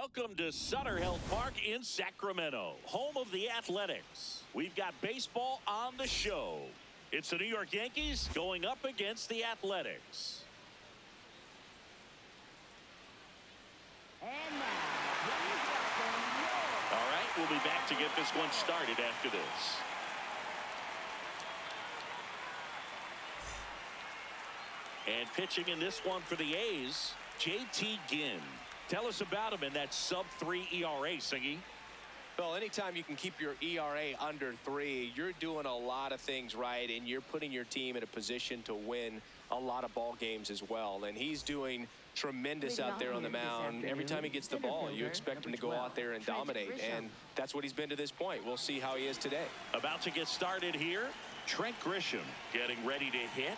Welcome to Sutter Health Park in Sacramento, home of the Athletics. We've got baseball on the show. It's the New York Yankees going up against the Athletics. And now, all right, we'll be back to get this one started after this. And pitching in this one for the A's, J.T. Ginn. Tell us about him in that sub-3 ERA, Singy. Well, anytime you can keep your ERA under 3, you're doing a lot of things right, and you're putting your team in a position to win a lot of ball games as well. And he's doing tremendous out there on the mound. Every time he gets the ball, you expect him to go out there and dominate, and that's what he's been to this point. We'll see how he is today. About to get started here, Trent Grisham getting ready to hit.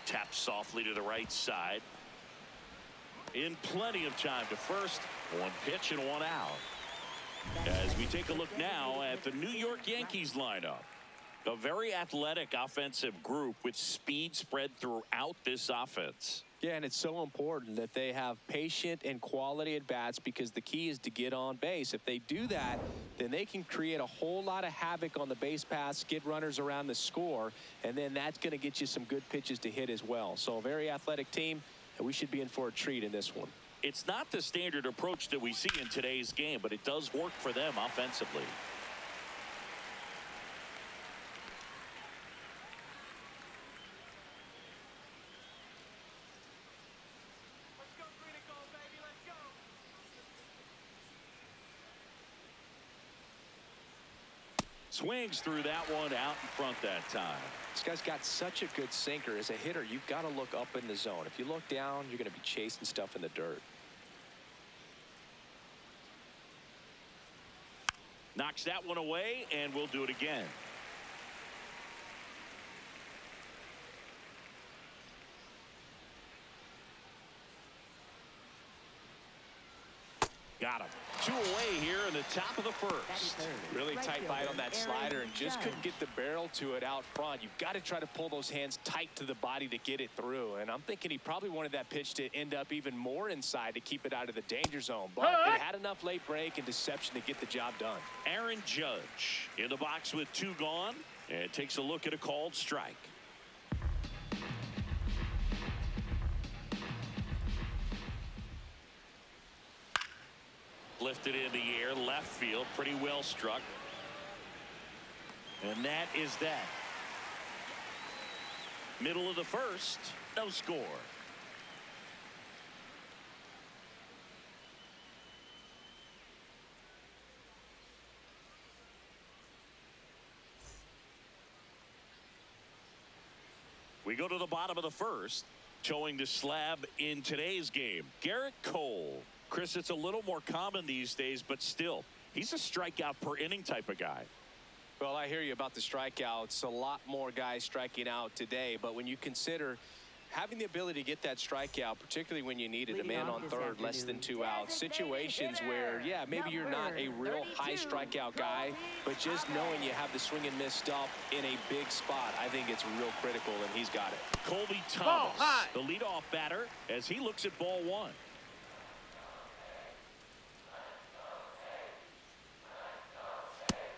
Taps softly to the right side. In plenty of time to first. One pitch and one out. As we take a look now at the New York Yankees lineup. A very athletic offensive group with speed spread throughout this offense. Yeah, and it's so important that they have patient and quality at bats, because the key is to get on base. If they do that, then they can create a whole lot of havoc on the base paths, get runners around the score, and then that's going to get you some good pitches to hit as well. So a very athletic team, and we should be in for a treat in this one. It's not the standard approach that we see in today's game, but it does work for them offensively. Swings through that one out in front that time. This guy's got such a good sinker. As a hitter, you've got to look up in the zone. If you look down, you're going to be chasing stuff in the dirt. Knocks that one away, and we'll do it again. Got him. 2 away here in the top of the first. Really tight bite on that slider and just couldn't get the barrel to it out front. You've got to try to pull those hands tight to the body to get it through. And I'm thinking he probably wanted that pitch to end up even more inside to keep it out of the danger zone. But it had enough late break and deception to get the job done. Aaron Judge in the box with 2 gone, and takes a look at a called strike. Lifted in the air, left field, pretty well struck. And that is that. Middle of the first, no score. We go to the bottom of the first, showing the slab in today's game. Garrett Cole. Chris, it's a little more common these days, but still, he's a strikeout per inning type of guy. Well, I hear you about the strikeouts. A lot more guys striking out today, but when you consider having the ability to get that strikeout, particularly when you needed a man on third, less than 2 outs, situations where, yeah, maybe you're not a real high strikeout guy, but just knowing you have the swing and miss stuff in a big spot, I think it's real critical, and he's got it. Colby Thomas, the leadoff batter, as he looks at ball 1.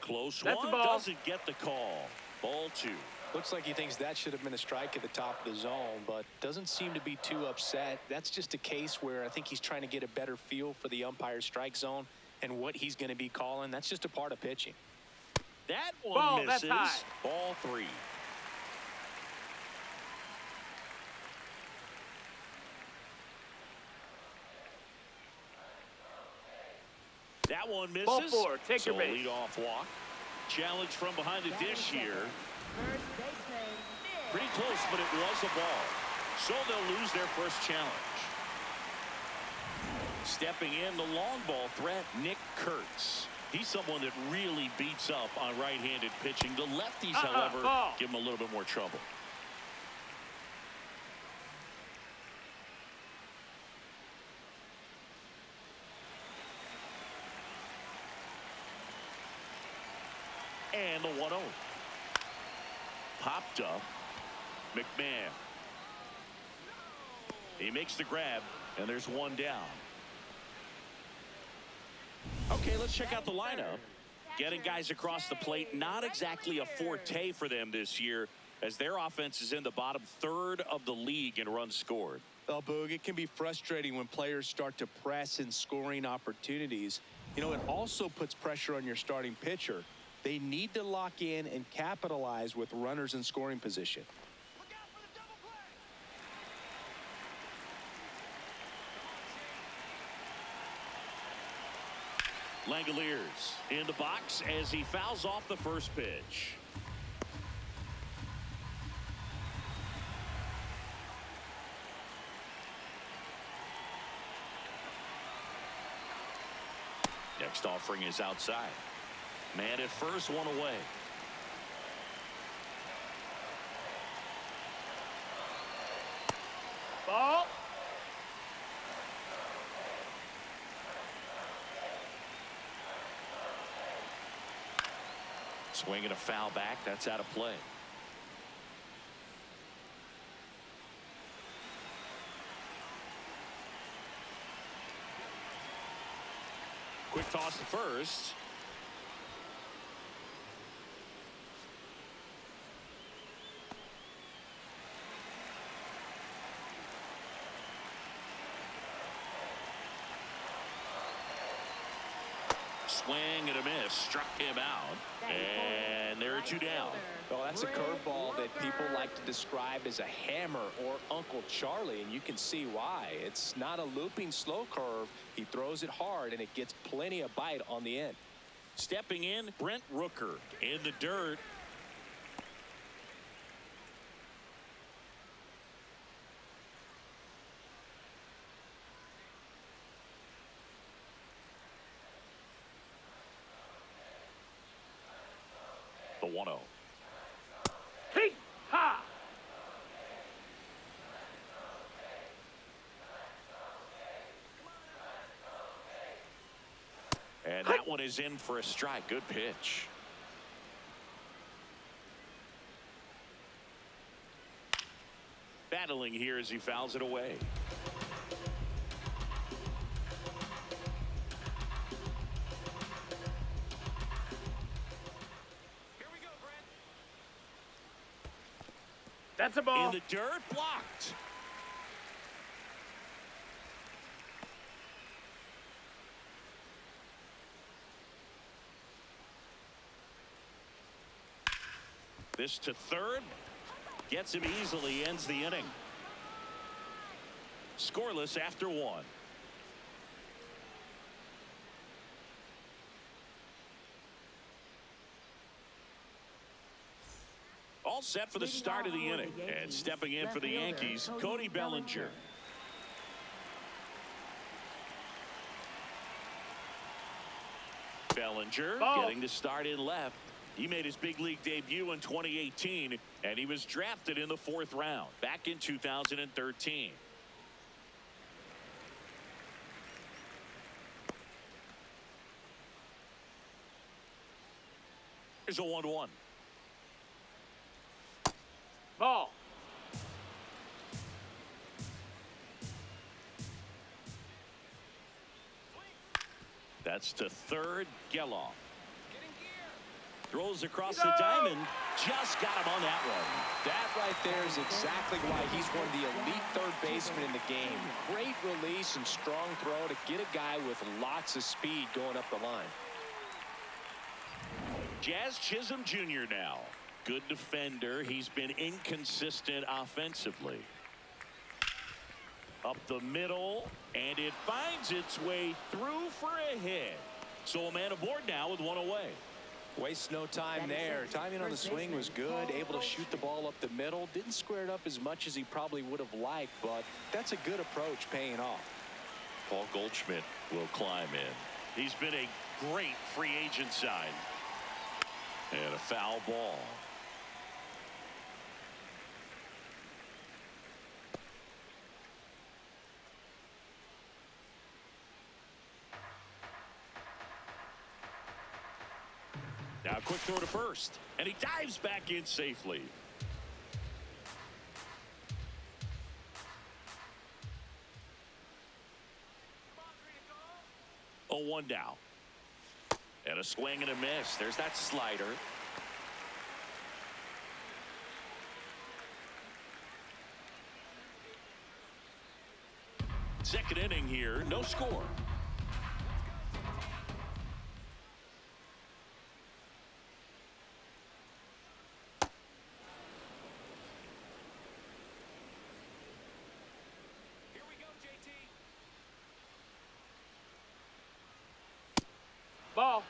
Close one, doesn't get the call. Ball 2. Looks like he thinks that should have been a strike at the top of the zone, but doesn't seem to be too upset. That's just a case where I think he's trying to get a better feel for the umpire's strike zone and what he's going to be calling. That's just a part of pitching. That one misses. Ball 3. That one misses. Ball 4, take your base. Lead-off walk. Challenge from behind the dish here. Pretty close, but it was a ball. So they'll lose their first challenge. Stepping in, the long ball threat, Nick Kurtz. He's someone that really beats up on right-handed pitching. The lefties, however, give him a little bit more trouble. And the 1-0. Popped up. McMahon. He makes the grab, and there's one down. Okay, let's check out the lineup. Getting guys across the plate, not exactly a forte for them this year, as their offense is in the bottom third of the league in runs scored. Oh, Boog, it can be frustrating when players start to press in scoring opportunities. You know, it also puts pressure on your starting pitcher. They need to lock in and capitalize with runners in scoring position. Langoliers in the box as he fouls off the first pitch. Next offering is outside. Man at first, one away. Ball. Swinging a foul back. That's out of play. Quick toss to first. Swing and a miss. Struck him out. And there are two down. Oh, that's a curveball that people like to describe as a hammer or Uncle Charlie, and you can see why. It's not a looping slow curve. He throws it hard, and it gets plenty of bite on the end. Stepping in, Brent Rooker in the dirt. The 1-0. Hey, ha! And that one is in for a strike. Good pitch. Battling here as he fouls it away. That's a ball. In the dirt, blocked. This to third. Gets him easily, ends the inning. Scoreless after one. All set for the start of the inning. And stepping in for the Yankees, Cody Bellinger. Bellinger getting to start in left. He made his big league debut in 2018, and he was drafted in the 4th round back in 2013. Here's a 1-1. Ball. That's to third. Geloff throws across the diamond. Just got him on that one. That right there is exactly why he's one of the elite third basemen in the game. Great release and strong throw to get a guy with lots of speed going up the line. Jazz Chisholm Jr. now. Good defender. He's been inconsistent offensively. Up the middle, and it finds its way through for a hit. So a man aboard now with one away. Wastes no time there. Timing on the swing was good. Able to shoot the ball up the middle. Didn't square it up as much as he probably would have liked, but that's a good approach paying off. Paul Goldschmidt will climb in. He's been a great free agent sign. And a foul ball. Now a quick throw to first, and he dives back in safely. Oh, 1 down. a swing and a miss. There's that slider. Second inning here, no score. Here we go, JT. Ball.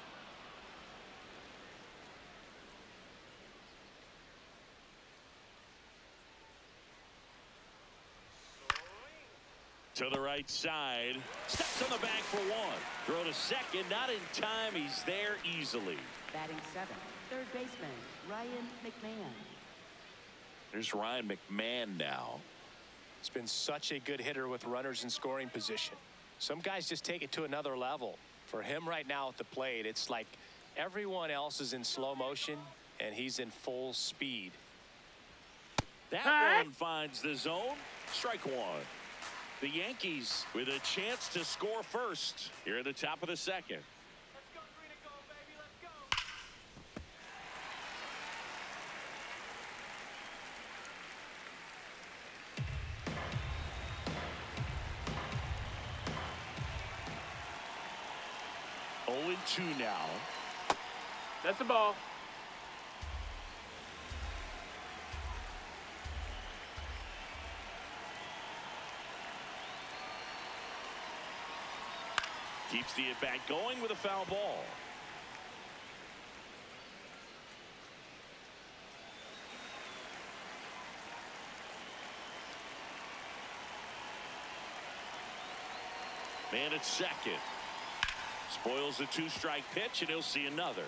To the right side. Steps on the bag for one. Throw to second. Not in time. He's there easily. Batting seventh, third baseman, Ryan McMahon. There's Ryan McMahon now. He's been such a good hitter with runners in scoring position. Some guys just take it to another level. For him right now at the plate, it's like everyone else is in slow motion and he's in full speed. That one finds the zone. Strike one. The Yankees with a chance to score first here at the top of the second. Let's go, green and gold, baby. Let's go. 0-2 now. That's the ball. Keeps the at-bat going with a foul ball. Man at second. Spoils the two-strike pitch, and he'll see another.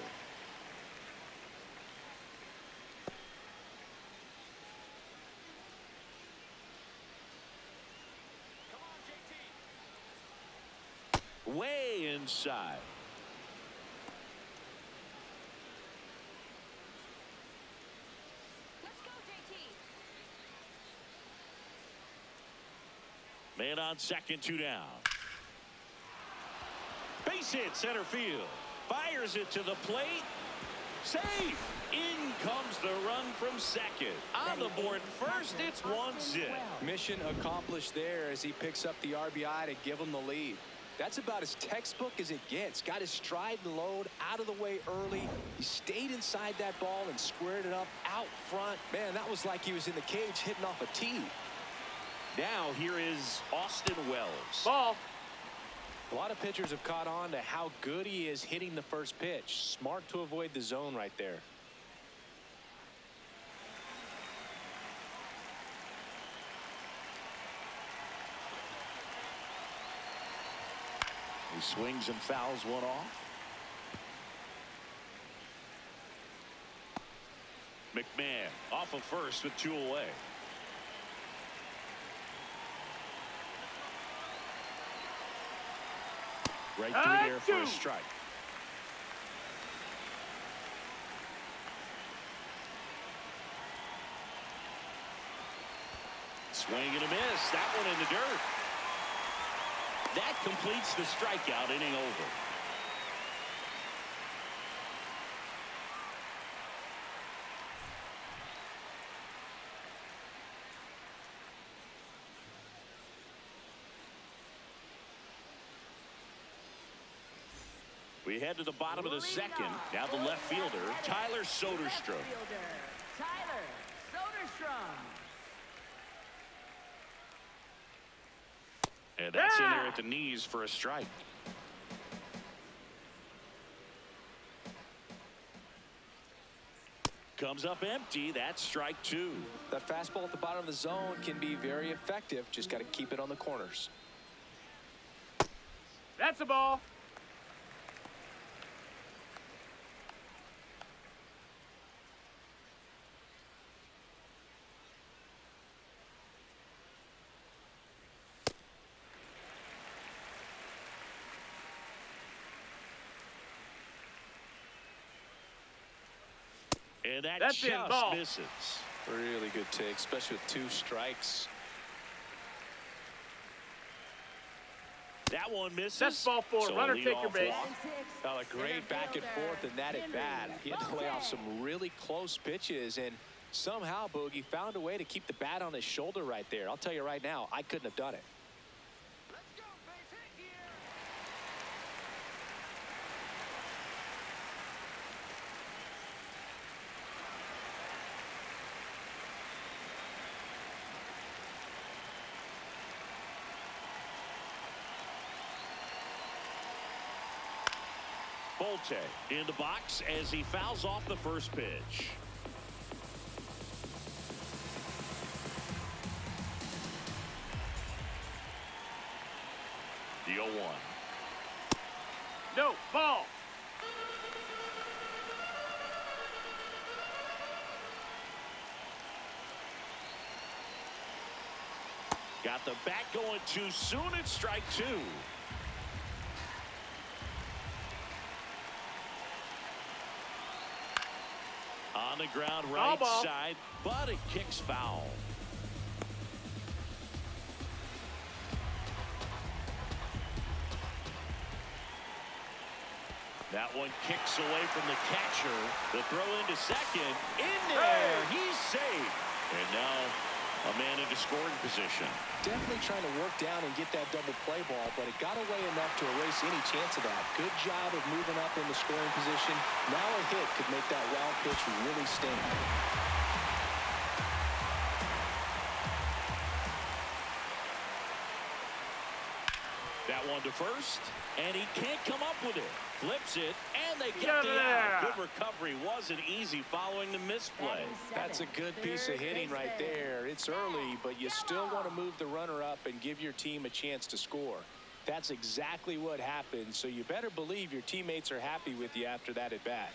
Way inside. Let's go, JT. Man on second, two down. Base hit center field. Fires it to the plate. Safe. In comes the run from second. On the board first, it's 1-0. Mission accomplished there as he picks up the RBI to give him the lead. That's about as textbook as it gets. Got his stride and load out of the way early. He stayed inside that ball and squared it up out front. Man, that was like he was in the cage hitting off a tee. Now here is Austin Wells. Ball. A lot of pitchers have caught on to how good he is hitting the first pitch. Smart to avoid the zone right there. He swings and fouls one off. McMahon off of first with two away. Right through there for a strike. Swing and a miss. That one in the dirt. That completes the strikeout, inning over. We head to the bottom of the second. Now the left fielder, Tyler Soderstrom. Tyler Soderstrom. And that's in there at the knees for a strike. Comes up empty. That's strike two. That fastball at the bottom of the zone can be very effective. Just got to keep it on the corners. That's a ball. And that That's just in, ball. misses. Really good take, especially with two strikes. That one misses. That's ball 4. So Runner, lead take your off base. walk. Well, a great back and forth and that at bat. He had to lay off some really close pitches, and somehow Boogie found a way to keep the bat on his shoulder right there. I'll tell you right now, I couldn't have done it. Let's go, base hit here. Bolte in the box as he fouls off the first pitch. The 0-1. No, ball. Got the bat going too soon. It's strike 2. On the ground right Ball. side, but it kicks foul. That one kicks away from the catcher. The throw into second. In there. He's safe. And now a man into scoring position. Definitely trying to work down and get that double play ball, but it got away enough to erase any chance of that. Good job of moving up in the scoring position. Now a hit could make that wild pitch really sting. That one to first, and he can't come up with it. Flips it, and they get Get the there. out. Good recovery. Wasn't easy following the misplay. That's a good piece of hitting right there. It's early, but you still want to move the runner up and give your team a chance to score. That's exactly what happened, so you better believe your teammates are happy with you after that at bat.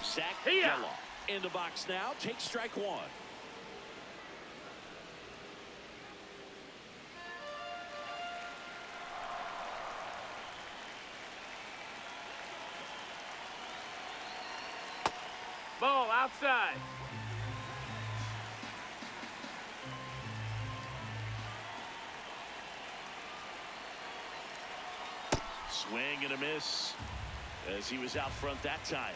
Zach Here. Geloff in the box now. Takes strike 1. Ball outside. Swing and a miss as he was out front that time.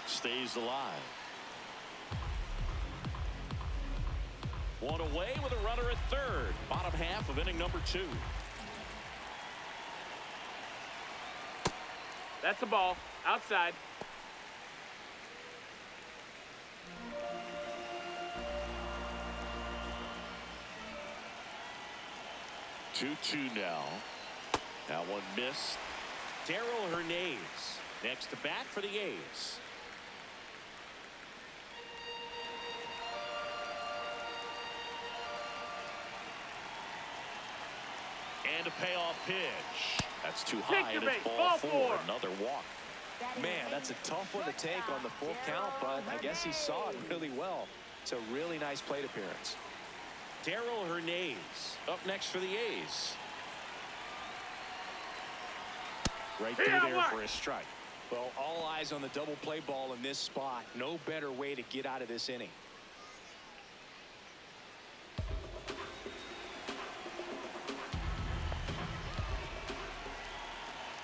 Stays alive. One away with a runner at third. Bottom half of inning number 2. That's a ball. Outside. Two now. That one missed. Darryl Hernandez next to bat for the A's. And a payoff pitch. That's too high, your and it's base. ball Ball 4. four. Another walk. Man, that's a tough one to take on the full count, but I guess he saw it really well. It's a really nice plate appearance. Darryl Hernandez up next for the A's. Right through there for a strike. Well, all eyes on the double play ball in this spot. No better way to get out of this inning.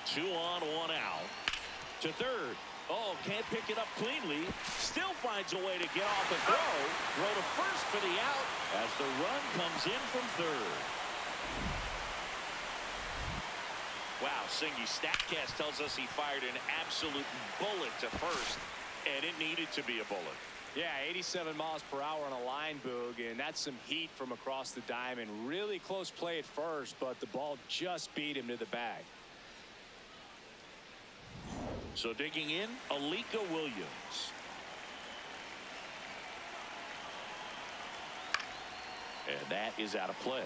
Two on, one out. To third. Oh, can't pick it up cleanly. Still finds a way to get off the throw. Throw to first for the out as the run comes in from third. Wow, Singy, StatCast tells us he fired an absolute bullet to first, and it needed to be a bullet. Yeah, 87 miles per hour on a line, Boog, and that's some heat from across the diamond. Really close play at first, but the ball just beat him to the bag. So digging in, Alika Williams. And that is out of play.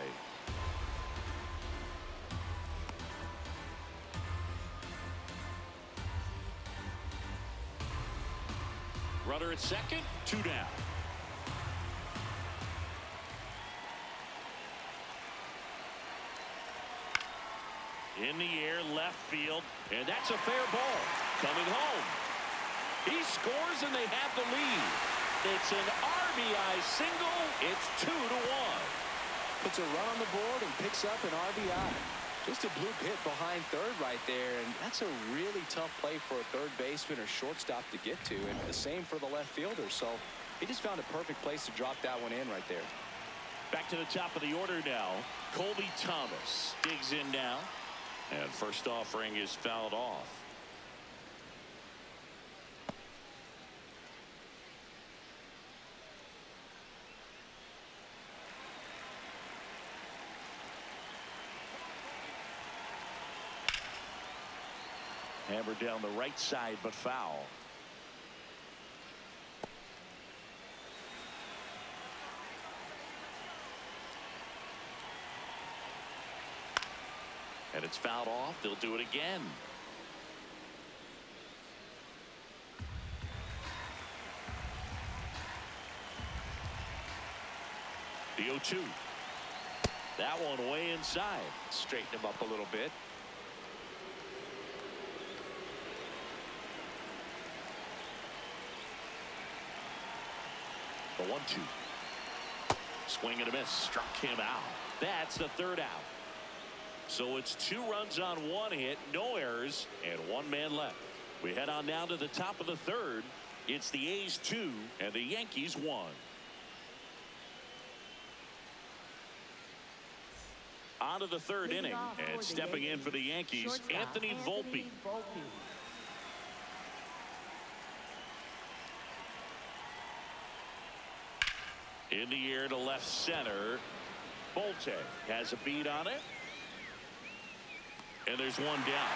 Runner at second, 2 down. In the air, left field, and that's a fair ball. Coming home. He scores, and they have the lead. It's an RBI single. It's 2-1. Puts a run on the board and picks up an RBI. Just a bloop hit behind third right there, and that's a really tough play for a third baseman or shortstop to get to, and the same for the left fielder. So he just found a perfect place to drop that one in right there. Back to the top of the order now. Colby Thomas digs in now, and first offering is fouled off. Hammered down the right side, but foul. And it's fouled off. They'll do it again. The 0-2. That one way inside. Straighten him up a little bit. The 1-2. Swing and a miss. Struck him out. That's the third out. So it's 2 runs on 1 hit, no errors, and 1 man left. We head on down to the top of the third. It's the A's 2 and the Yankees 1. On to the third inning, and stepping in for the Yankees, Anthony Volpe. In the air to left center. Volte has a beat on it. And there's one down.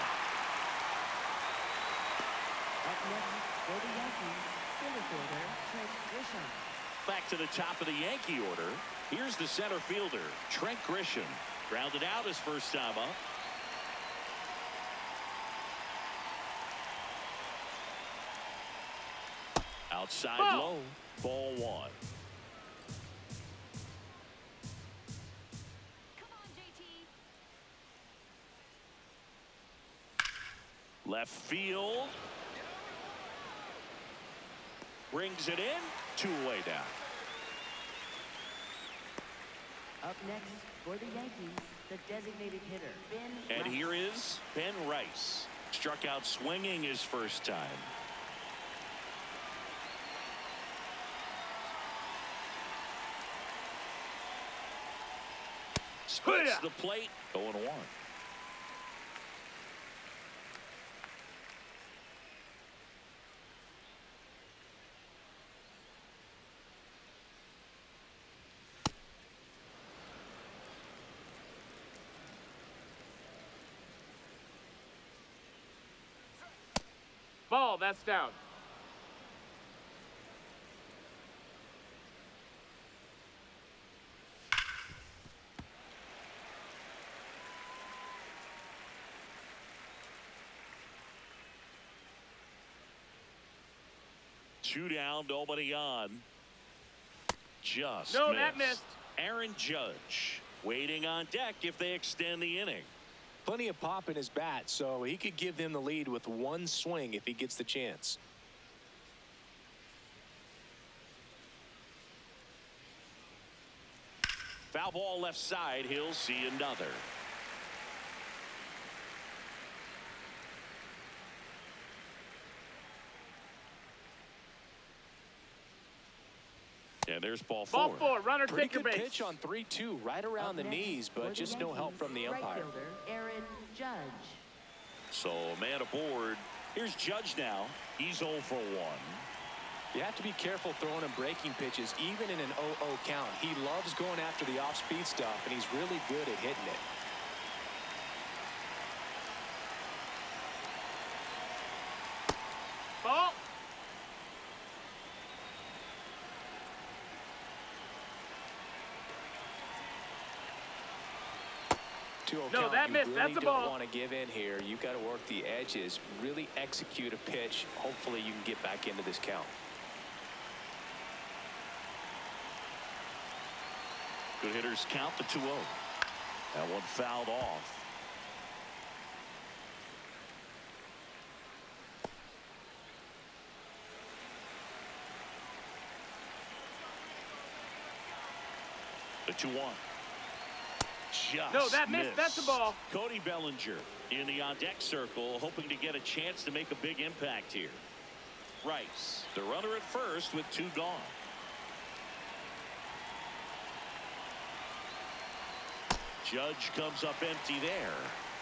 Up next for the Yankees, center fielder Trent Grisham. Back to the top of the Yankee order. Here's the center fielder, Trent Grisham. Grounded out his first time up. Outside low. Ball 1. Left field. Brings it in. 2 away down. Up next for the Yankees, the designated hitter, Ben And Rice. here is Ben Rice. Struck out swinging his first time. Splits the plate. 0-1. Ball, that's down. Two down, nobody on. Just No, that missed. Aaron Judge waiting on deck if they extend the inning. Plenty of pop in his bat, so he could give them the lead with 1 swing if he gets the chance. Foul ball left side. He'll see another. And there's ball 4. Ball 4. Runner, Pretty take your good base. pitch on 3-2, right around Up the next knees, for but the just no help Yankees, from the right umpire. fielder, Aaron Judge. So a man aboard. Here's Judge now. He's 0 for 1. You have to be careful throwing him breaking pitches, even in an 0-0 count. He loves going after the off-speed stuff, and he's really good at hitting it. Ball. No, that missed. You That's really a don't ball. want to give in here. You've got to work the edges, really execute a pitch. Hopefully you can get back into this count. Good hitters count the 2-0. That one fouled off. The 2-1. Just No, that missed. That's the ball. Cody Bellinger in the on-deck circle, hoping to get a chance to make a big impact here. Rice, the runner at first with 2 gone. Judge comes up empty there.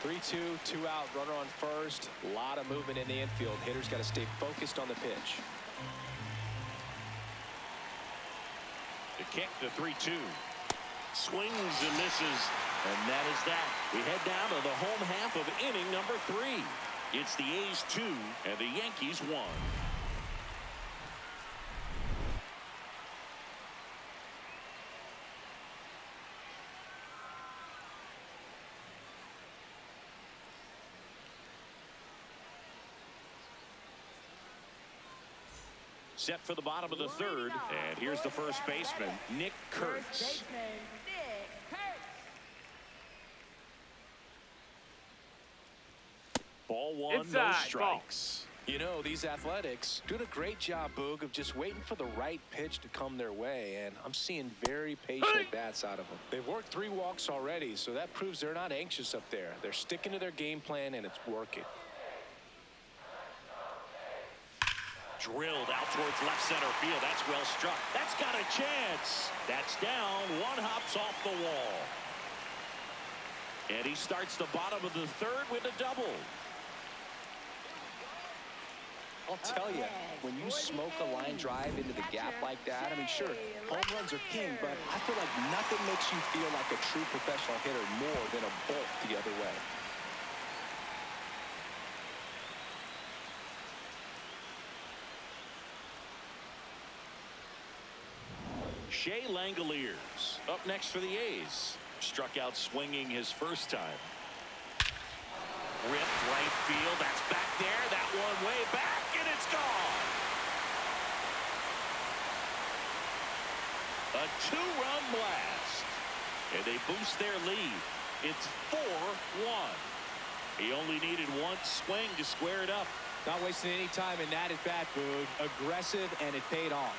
3-2, 2 out, runner on first. A lot of movement in the infield. Hitter's got to stay focused on the pitch. The kick, the 3-2. Swings and misses. And that is that. We head down to the home half of inning number 3. It's the A's 2 and the Yankees 1. Set for the bottom of the 3rd, and here's the first baseman, Nick Kurtz. Ball 1, Inside, no strikes. You know, these Athletics doing a great job, Boog, of just waiting for the right pitch to come their way, and I'm seeing very patient bats out of them. They've worked 3 walks already, so that proves they're not anxious up there. They're sticking to their game plan, and it's working. Drilled out towards left center field. That's well struck. That's got a chance. That's down. 1 hops off the wall. And he starts the bottom of the 3rd with a double. I'll tell you, when you smoke a line drive into the gap like that, I mean, sure, home runs are king, but I feel like nothing makes you feel like a true professional hitter more than a bolt the other way. Shea Langoliers up next for the A's. Struck out swinging his first time. Ripped right field. That's back there. That one way back, and it's gone. A 2-run blast. And they boost their lead. It's 4-1. He only needed 1 swing to square it up. Not wasting any time in that at bat, Boog. Aggressive, and it paid off.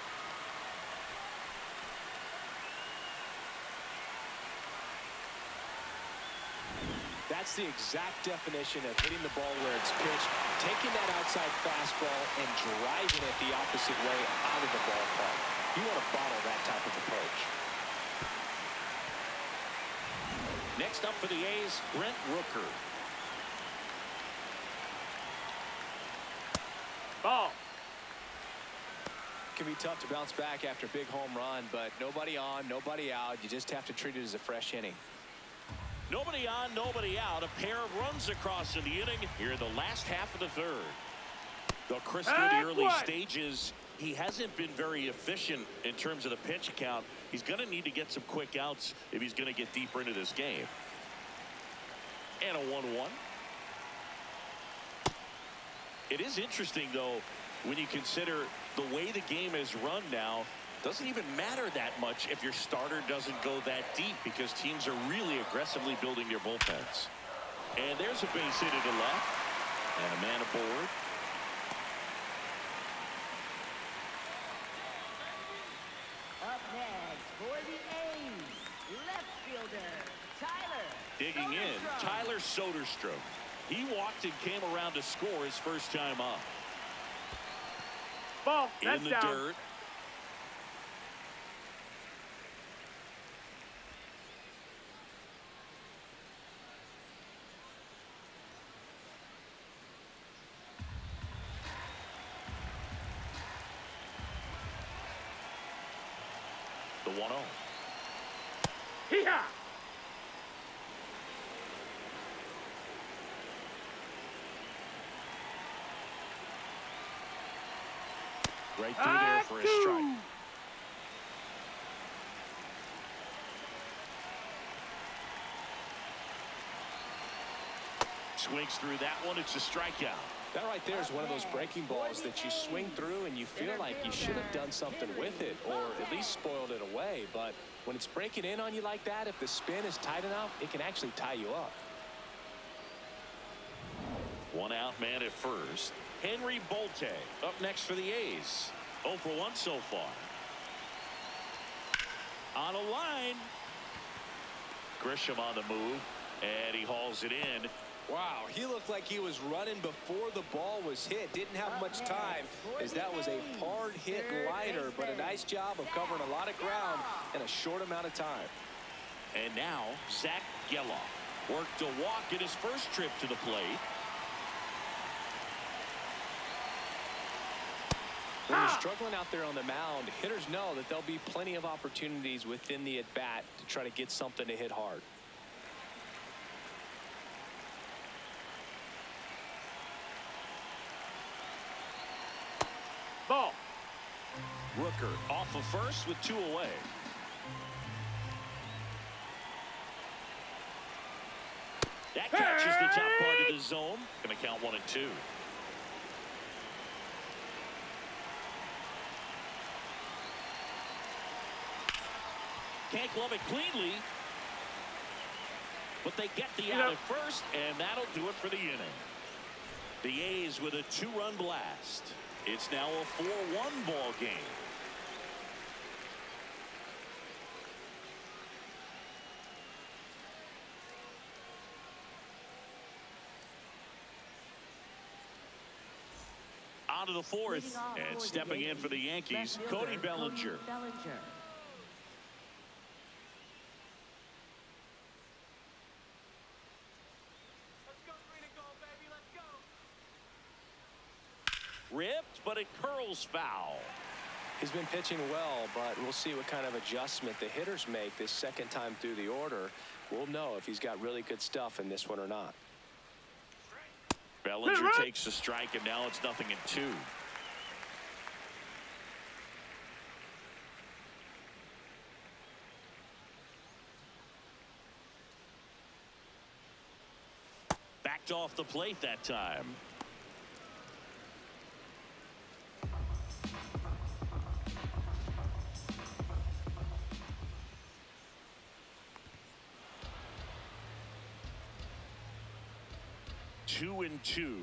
That's the exact definition of hitting the ball where it's pitched, taking that outside fastball and driving it the opposite way out of the ballpark. You want to bottle that type of approach. Next up for the A's, Brent Rooker. Ball. It can be tough to bounce back after a big home run, but nobody on, nobody out. You just have to treat it as a fresh inning. Nobody on, nobody out. A pair of runs across in the inning here in the last half of the 3rd. Though Chris, through the early stages, he hasn't been very efficient in terms of the pitch count. He's going to need to get some quick outs if he's going to get deeper into this game. And a 1-1. It is interesting, though, when you consider the way the game is run now. Doesn't even matter that much if your starter doesn't go that deep, because teams are really aggressively building their bullpens. And there's a base hit to the left and a man aboard. Up next for the A's, left fielder, Tyler. Digging in, Tyler Soderstrom. He walked and came around to score his first time up. Ball. That's in the down. dirt. The 1-0. Hee-haw! Right through there for a strike. Swings through that one. It's a strikeout. That right there is one of those breaking balls that you swing through and you feel like you should have done something with it, or at least spoiled it away. But when it's breaking in on you like that, if the spin is tight enough, it can actually tie you up. 1 out man at first. Henry Bolte up next for the A's. 0 for 1 so far. On a line, Grisham on the move, and he hauls it in. Wow, he looked like he was running before the ball was hit. Didn't have much time, as that was a hard hit liner, but a nice job of covering a lot of ground in a short amount of time. And now Zach Geloff worked a walk in his first trip to the plate. When you're struggling out there on the mound, hitters know that there'll be plenty of opportunities within the at-bat to try to get something to hit hard. Ball. Rooker off of first with 2 away. That catches the top part of the zone. Going to count 1 and 2. Can't glove it cleanly, but they get the out at first, and that'll do it for the inning. The A's with a 2-run blast. It's now a 4-1 ball game. On to the 4th, and stepping in for the Yankees, Cody Bellinger. Ripped, but it curls foul. He's been pitching well, but we'll see what kind of adjustment the hitters make this second time through the order. We'll know if he's got really good stuff in this one or not. Bellinger takes a strike, and now it's 0-2. Backed off the plate that time. Two and 2.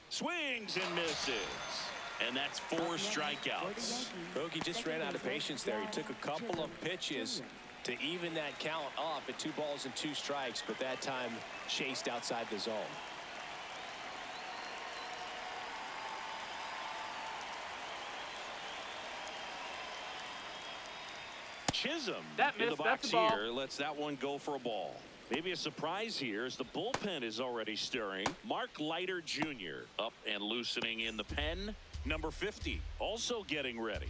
Swings and misses. And that's 4 strikeouts. Bogey just ran out of patience there. He took a couple of pitches to even that count up at 2 balls and 2 strikes, but that time chased outside the zone. Chisholm That in the missed. box That's a ball. here lets that one go for a ball. Maybe a surprise here as the bullpen is already stirring. Mark Leiter Jr. up and loosening in the pen. Number 50 also getting ready.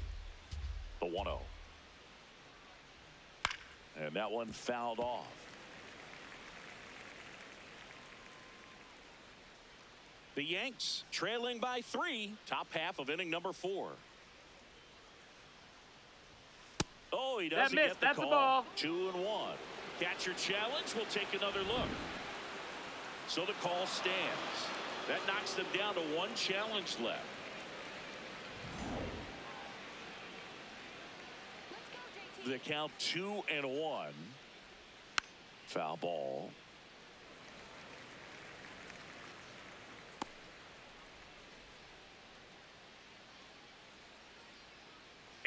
The 1-0. And that one fouled off. The Yanks trailing by 3. Top half of inning number 4. Oh, he doesn't get the That's call. a ball. 2-1. Catcher challenge. We'll take another look. So the call stands. That knocks them down to 1 challenge left. The count 2-1. Foul ball.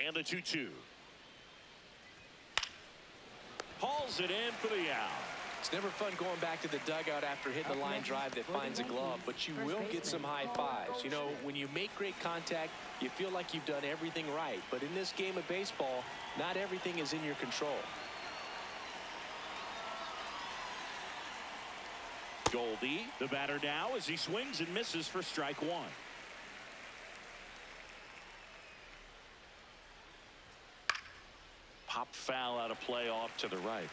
And the 2-2. Hauls it in for the out. It's never fun going back to the dugout after hitting a line drive that finds a glove, but you will get some high fives. You know, when you make great contact, you feel like you've done everything right. But in this game of baseball, not everything is in your control. Goldie, the batter now, as he swings and misses for strike 1. Pop foul out of play off to the right.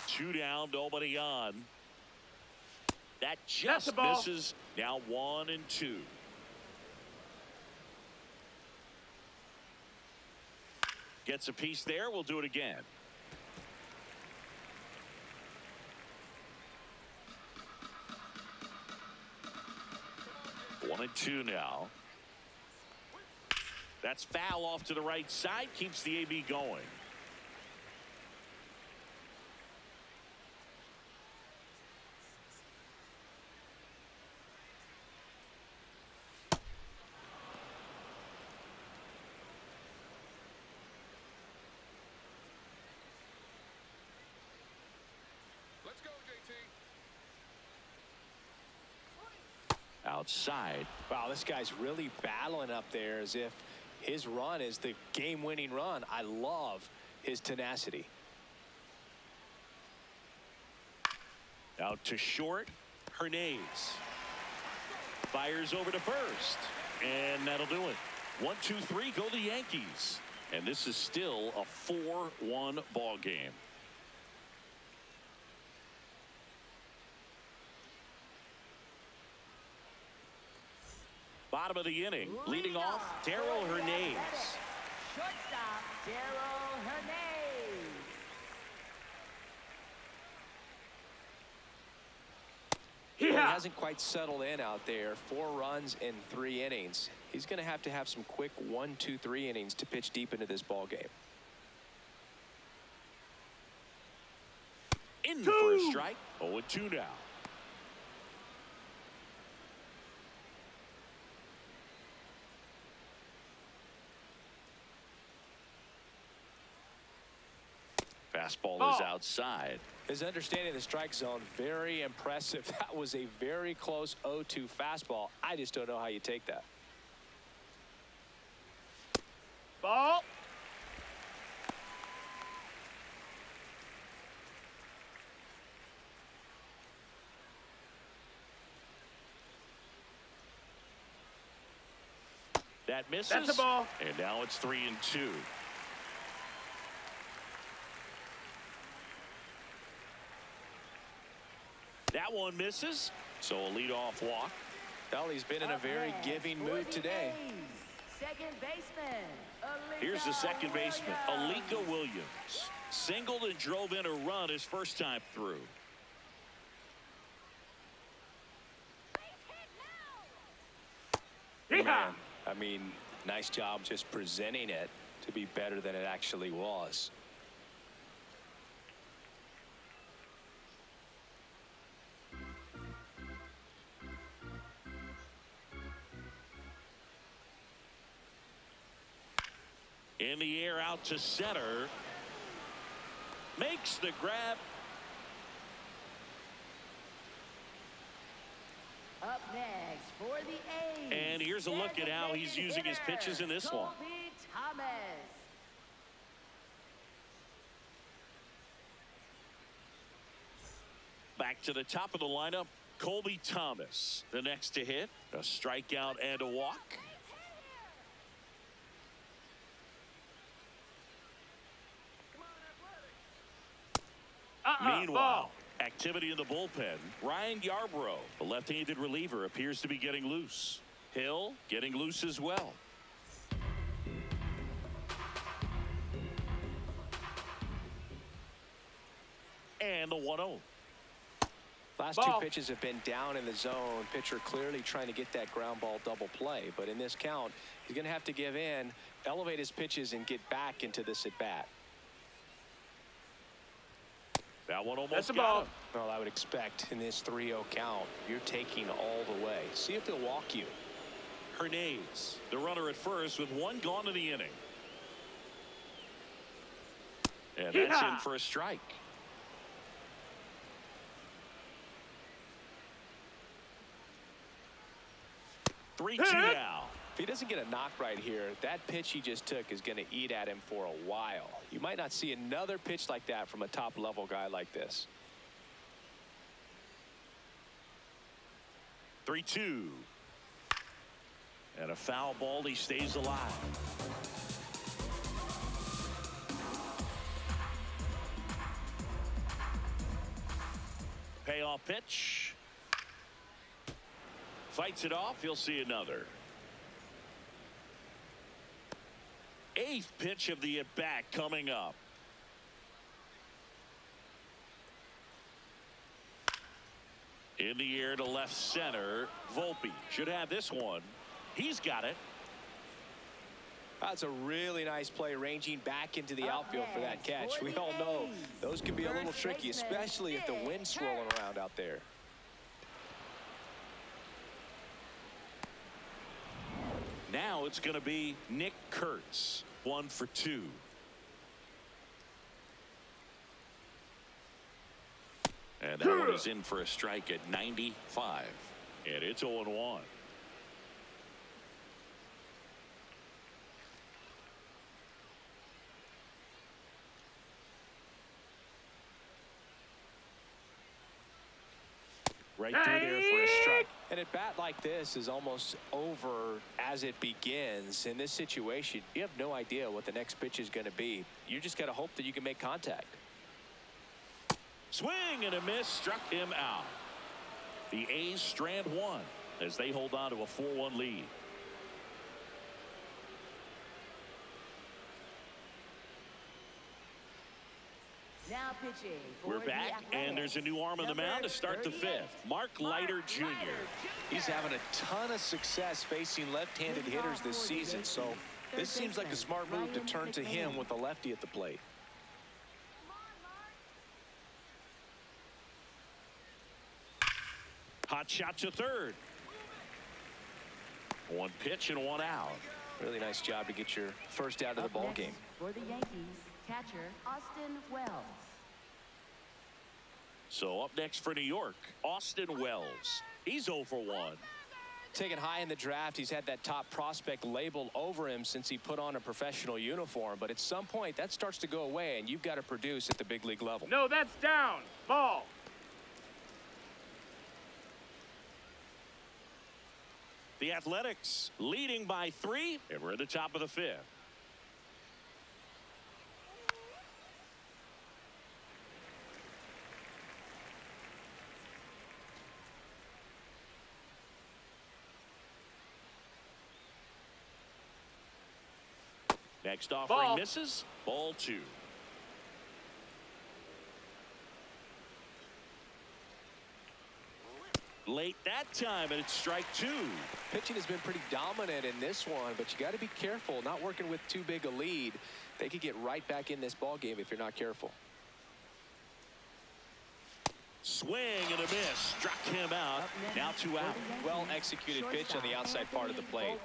Two down, nobody on. That just misses. Now 1-2. Gets a piece there. We'll do it again. 1-2 now. That's foul off to the right side. Keeps the AB going. Let's go, JT. Outside. Wow, this guy's really battling up there as if his run is the game-winning run. I love his tenacity. Out to short. Hernandez fires over to first, and that'll do it. 1-2-3 go the Yankees, and this is still a 4-1 ball game. Bottom of the inning, leading off Darryl Hernandez. Shortstop, Darryl Hernandez. He hasn't quite settled in out there. 4 runs in 3 innings. He's going to have some quick 1, 2, 3 innings to pitch deep into this ball game. In for a strike. 0-2 now. Fastball is outside. His understanding of the strike zone, very impressive. That was a very close 0-2 fastball. I just don't know how you take that. Ball. That misses. That's a ball. And now it's 3-2. That one misses, so a leadoff walk. Well, he's been in a very giving mood today. Second baseman. Here's the second baseman, Alika Williams. Singled and drove in a run his first time through. Man, I mean, nice job just presenting it to be better than it actually was. In the air out to center. Makes the grab. Up next for the A's. And here's a look at how he's using his pitches in this one. Colby Thomas. Back to the top of the lineup, Colby Thomas. The next to hit, a strikeout and a walk. Meanwhile, activity in the bullpen. Ryan Yarbrough, the left-handed reliever, appears to be getting loose. Hill getting loose as well. And the 1-0. Last 2 pitches have been down in the zone. Pitcher clearly trying to get that ground ball double play. But in this count, he's going to have to give in, elevate his pitches, and get back into this at-bat. That one almost That's a got ball. him. Well, I would expect in this 3-0 count, you're taking all the way. See if he'll walk you. Hernandez, the runner at first with 1 gone in the inning. And that's in for a strike. Three-two now. If he doesn't get a knock right here, that pitch he just took is going to eat at him for a while. You might not see another pitch like that from a top-level guy like this. 3-2. And a foul ball. He stays alive. Payoff pitch. Fights it off. He'll see another. 8th pitch of the at-bat coming up. In the air to left center. Volpe should have this one. He's got it. That's a really nice play, ranging back into the outfield for that catch. We all know those can be a little tricky, especially if the wind's swirling around out there. Now it's going to be Nick Kurtz, 1 for 2. And that one is in for a strike at 95. And it's 0-1. Right through there for a strike. And at bat like this is almost over as it begins. In this situation, you have no idea what the next pitch is going to be. You just got to hope that you can make contact. Swing and a miss, struck him out. The A's strand one as they hold on to a 4-1 lead. Now pitching. We're back, and there's a new arm on the mound to start the fifth. Mark Leiter Jr. He's having a ton of success facing left-handed hitters this season, so this seems like a smart move to turn to him with a lefty at the plate. Hot shot to third. One pitch and one out. Really nice job to get your first out of the ball game. For the Yankees, catcher Austin Wells. So up next for New York, Austin Wells. He's 0 for 1. Taken high in the draft, he's had that top prospect label over him since he put on a professional uniform. But at some point, that starts to go away, and you've got to produce at the big league level. No, that's down. Ball. The Athletics leading by 3, and we're at the top of the 5th. Next offering Ball. misses. Ball 2. Late that time, and it's strike 2. Pitching has been pretty dominant in this one, but you got to be careful not working with too big a lead. They could get right back in this ball game if you're not careful. Swing and a miss, struck him out. Now 2 out. Well executed pitch on the outside part of the plate.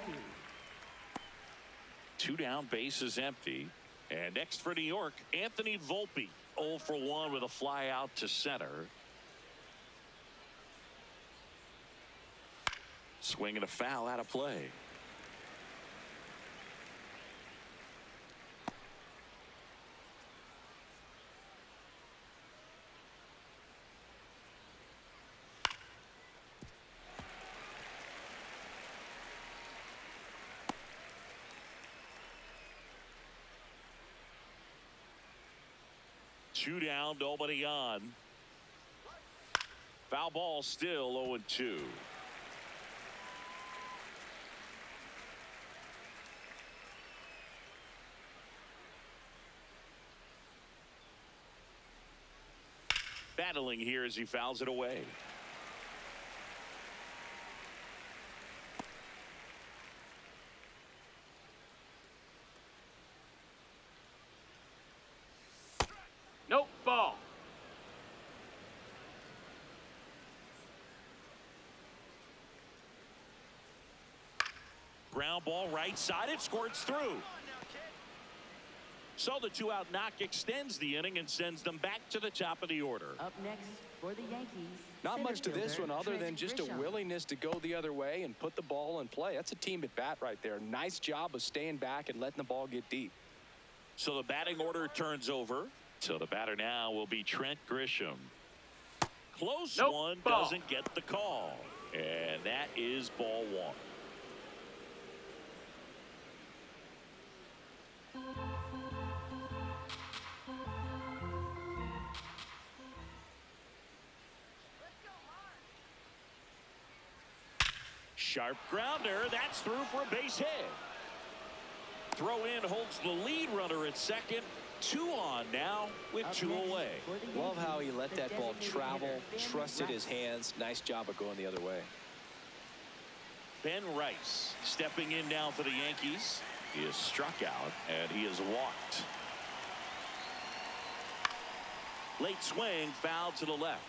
2 down, base is empty. And next for New York, Anthony Volpe, 0 for 1 with a fly out to center. Swing and a foul out of play. Two down, nobody on. Foul ball, still 0-2. Battling here as he fouls it away. Nope, ball. Ground ball right side. It squirts through. So the 2-out knock extends the inning and sends them back to the top of the order. Up next for the Yankees. Not much to this one other than just a Grisham. willingness to go the other way and put the ball in play. That's a team at bat right there. Nice job of staying back and letting the ball get deep. So the batting order turns over. So the batter now will be Trent Grisham. Close Nope, one, ball. doesn't get the call. And that is ball 1. Sharp grounder. That's through for a base hit. Throw in holds the lead runner at second. Two on now with two away. Love how he let that ball travel, trusted his hands. Nice job of going the other way. Ben Rice stepping in now for the Yankees. He is struck out and he is walked. Late swing, foul to the left.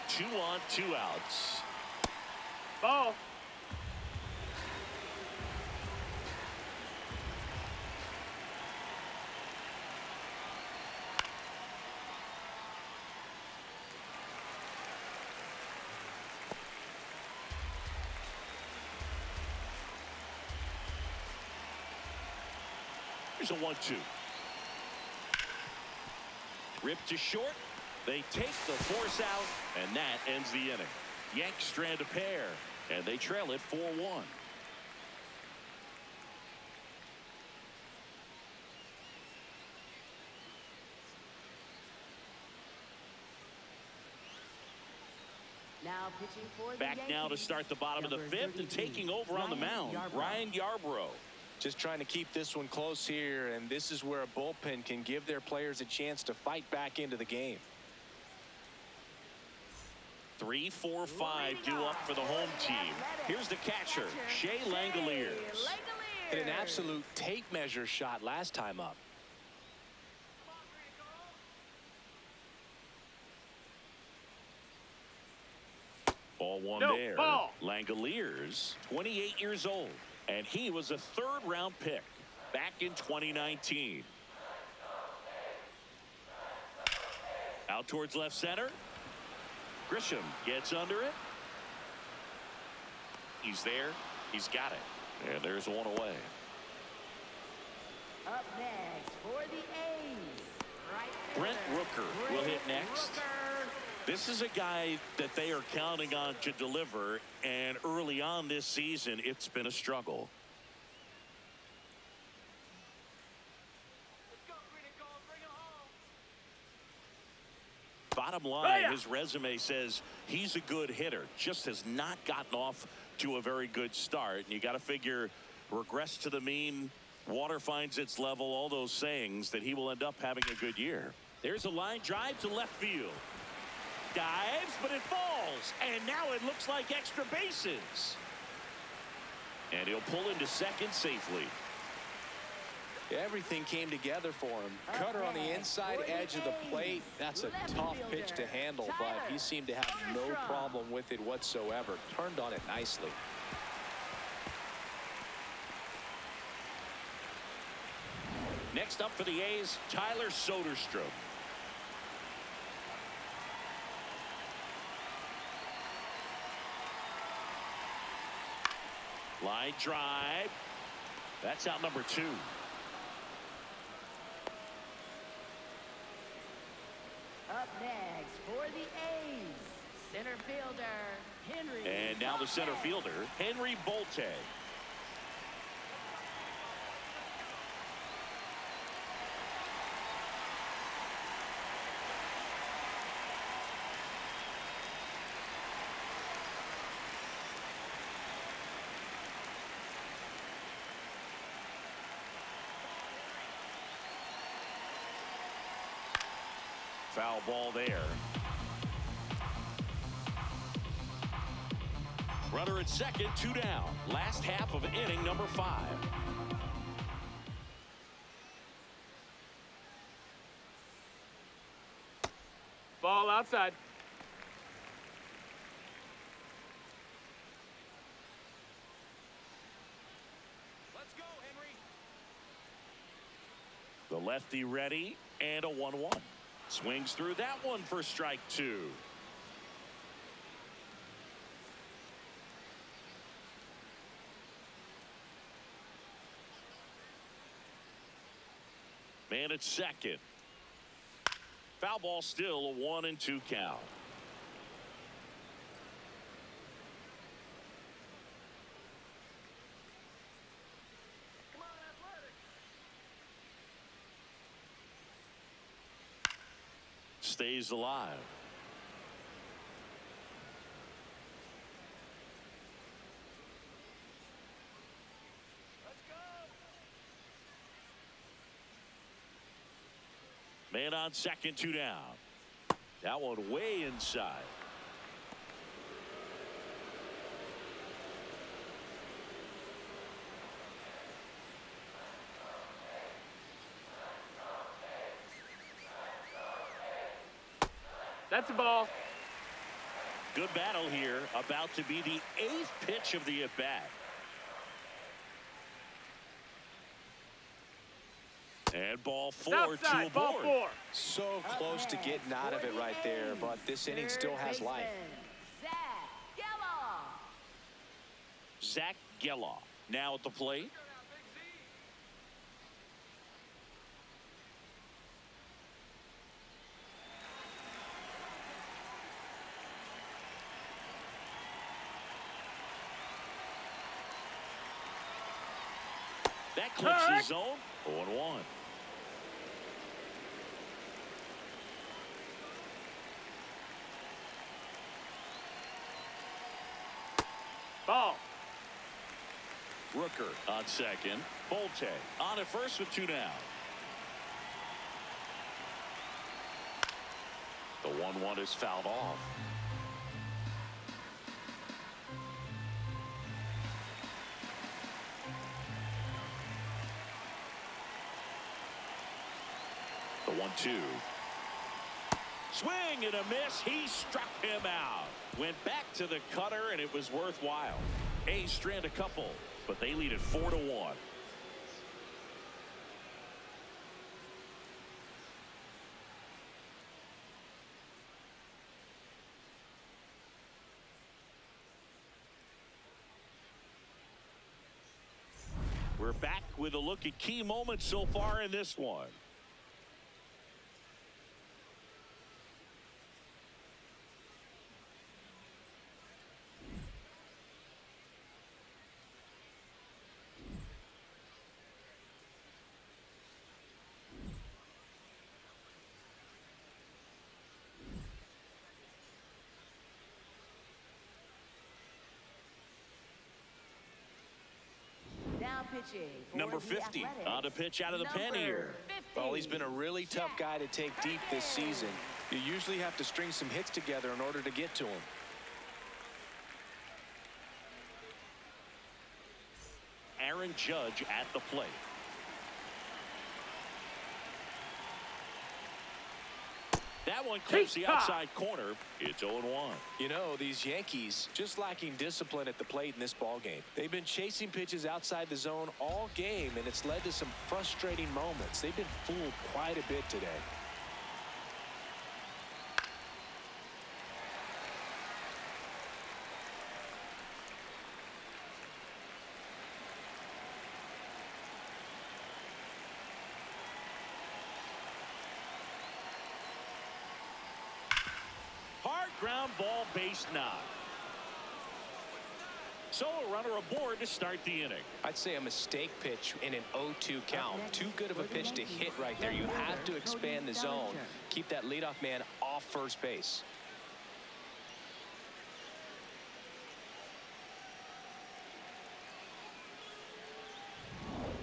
Two on, two outs. Ball. Here's a 1-2. Ripped to short. They take the force out, and that ends the inning. Yanks strand a pair, and they trail it 4-1. Now pitching for the Back now to Yankees, start the bottom of the number fifth and 33, taking over on the mound, Ryan Yarbrough. Just trying to keep this one close here, and this is where a bullpen can give their players a chance to fight back into the game. 3, 4, 5 due up for the home team. Here's the catcher, Shea Langoliers. Hit an absolute tape measure shot last time up. Ball one No, there. ball. Langoliers, 28 years old, and he was a third-round pick back in 2019. Out towards left center. Grisham gets under it. He's there. He's got it. And there's one away. Up next for the A's. Right Brent Rooker will hit next. This is a guy that they are counting on to deliver, and early on this season, it's been a struggle. Bottom line, his resume says he's a good hitter, just has not gotten off to a very good start. And you got to figure, regress to the mean, water finds its level, all those sayings, that he will end up having a good year. There's a line drive to left field. Dives, but it falls. And now it looks like extra bases. And he'll pull into second safely. Everything came together for him. Cutter on the inside edge of the plate. That's a tough pitch to handle, but he seemed to have no problem with it whatsoever. Turned on it nicely. Next up for the A's, Tyler Soderstrom. Line drive. That's out number 2. Up next for the A's, center fielder, Henry. And now the center fielder, Henry Bolte. Foul ball there. Runner at second, 2 down. Last half of inning number 5. Ball outside. Let's go, Henry. The lefty ready, and a 1-1. Swings through that one for strike 2. Man at second. Foul ball, still a 1-2 count. stays alive. Man on second, 2 down. That one way inside. That's a ball. Good battle here. About to be the 8th pitch of the at-bat. And ball 4 Outside, to ball aboard. 4. So close to getting out of it right there, but this inning still has life. Zach Geloff now at the plate. That clips the zone. 0-1. Ball. Rooker on second. Bolte on at first with 2 down. The 1-1 is fouled off. The 1-2. Swing and a miss. He struck him out. Went back to the cutter, and it was worthwhile. A's strand a couple, but they lead it 4-1. We're back with a look at key moments so far in this one. Now pitching for Number the 50 Athletics, on to pitch out of the pen number here. 50, Well, he's been a really tough guy to take deep this season. You usually have to string some hits together in order to get to him. Aaron Judge at the plate. That one clips the outside corner. It's 0-1. You know, these Yankees just lacking discipline at the plate in this ball game. They've been chasing pitches outside the zone all game, and it's led to some frustrating moments. They've been fooled quite a bit today. Hard ground ball, base knock. So a runner aboard to start the inning. I'd say a mistake pitch in an 0-2 count. Too good of a pitch to hit right there. You have to expand the zone. Keep that leadoff man off first base.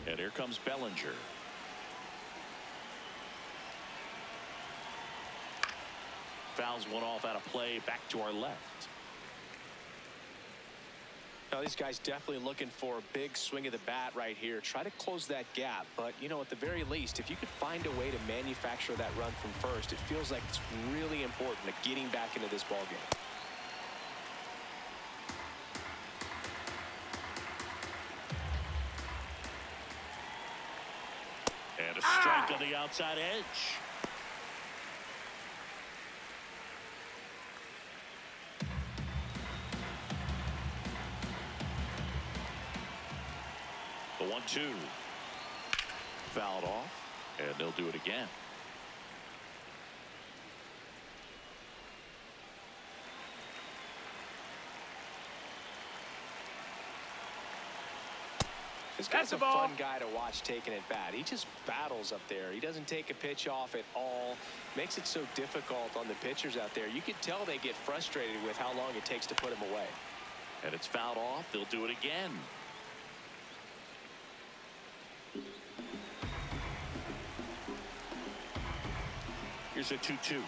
And here comes Bellinger. Fouls one off out of play, back to our left. Now, these guys definitely looking for a big swing of the bat right here. Try to close that gap. But, you know, at the very least, if you could find a way to manufacture that run from first, it feels like it's really important to getting back into this ball game. And a strike on the outside edge. The 1-2. Fouled off, and they'll do it again. This guy's the a ball. fun guy to watch taking at bat. He just battles up there. He doesn't take a pitch off at all. Makes it so difficult on the pitchers out there. You can tell they get frustrated with how long it takes to put him away. And it's fouled off. They'll do it again. Here's a 2-2.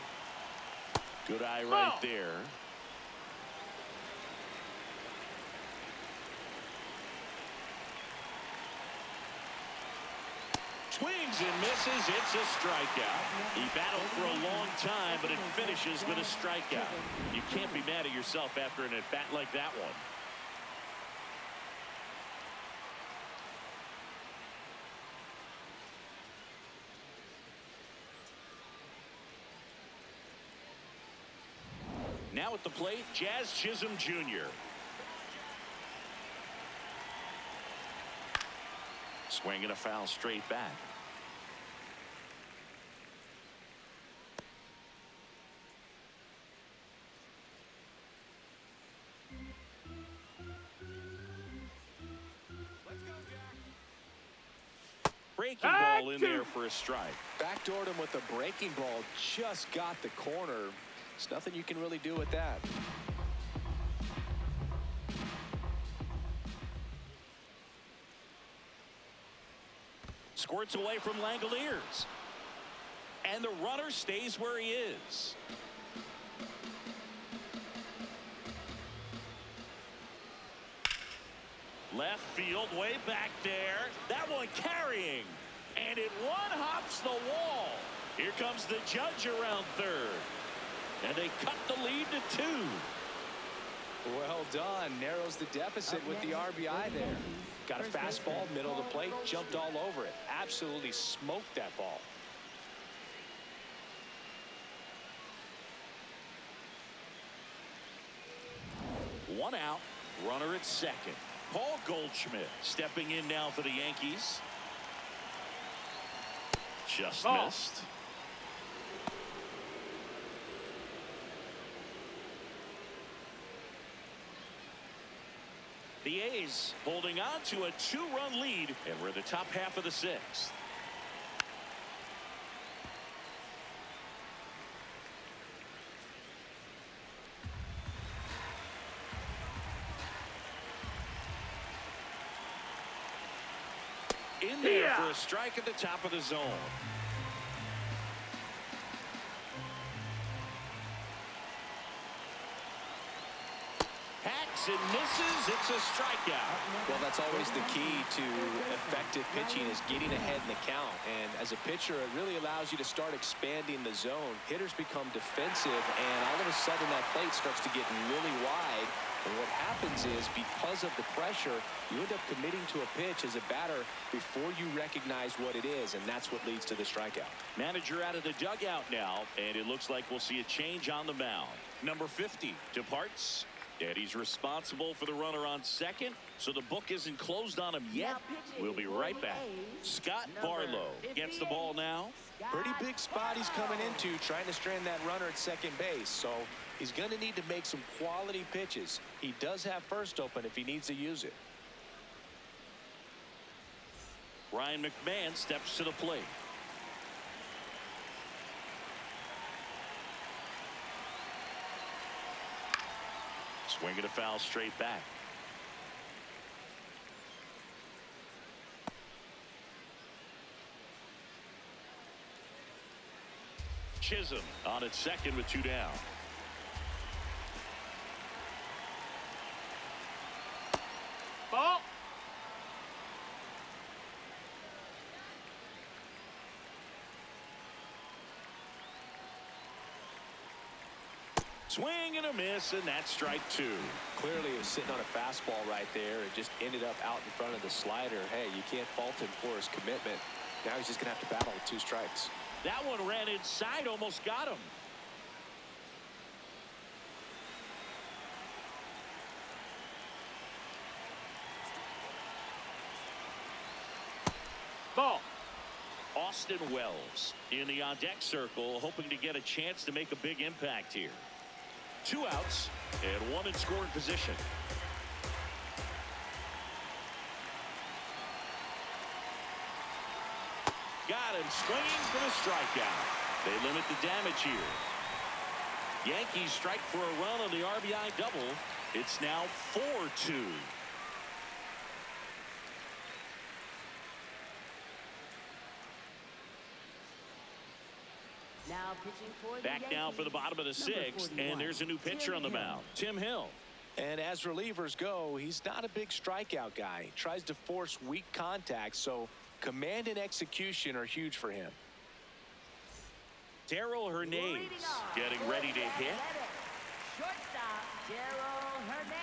Good eye right there. Swings and misses. It's a strikeout. He battled for a long time, but it finishes with a strikeout. You can't be mad at yourself after an at-bat like that one. Now at the plate, Jazz Chisholm Jr. Swinging a foul straight back. Breaking ball in there for a strike. Backdoored him with a breaking ball. Just got the corner. There's nothing you can really do with that. Squirts away from Langoliers. And the runner stays where he is. Left field way back there. That one carrying. And it one-hops the wall. Here comes the judge around third. And they cut the lead to 2. Well done. Narrows the deficit with the RBI there. Got a fastball, middle of the plate, jumped all over it. Absolutely smoked that ball. One out, runner at second. Paul Goldschmidt stepping in now for the Yankees. Just missed. The A's holding on to a 2-run lead, and we're in the top half of the 6th. In there for a strike at the top of the zone. Hacks and misses. It's a strikeout. Well, that's always the key to effective pitching, is getting ahead in the count. And as a pitcher, it really allows you to start expanding the zone. Hitters become defensive, and all of a sudden that plate starts to get really wide. And what happens is, because of the pressure, you end up committing to a pitch as a batter before you recognize what it is, and that's what leads to the strikeout. Manager out of the dugout now, and it looks like we'll see a change on the mound. Number 50 departs, and he's responsible for the runner on second, so the book isn't closed on him yet. We'll be right back. Scott Barlow gets the ball now. Pretty big spot he's coming into, trying to strand that runner at second base, so he's going to need to make some quality pitches. He does have first open if he needs to use it. Ryan McMahon steps to the plate. Swinging a foul straight back. Chisholm on at second with 2 down. Ball. Swing and a miss, and that's strike 2. Clearly he was sitting on a fastball right there and just ended up out in front of the slider. Hey, you can't fault him for his commitment. Now he's just going to have to battle with 2 strikes. That one ran inside, almost got him. Ball. Austin Wells in the on-deck circle, hoping to get a chance to make a big impact here. 2 outs and 1 in scoring position. Got him swinging for the strikeout. They limit the damage here. Yankees strike for a run on the RBI double. It's now 4-2. Now pitching for the Back now for the Yankees, bottom of the number sixth, 41, and there's a new pitcher Tim on the Hill. mound, Tim Hill. And as relievers go, he's not a big strikeout guy. He tries to force weak contact, so command and execution are huge for him. Darrell Hernandez getting ready to hit. Shortstop, Darrell Hernandez.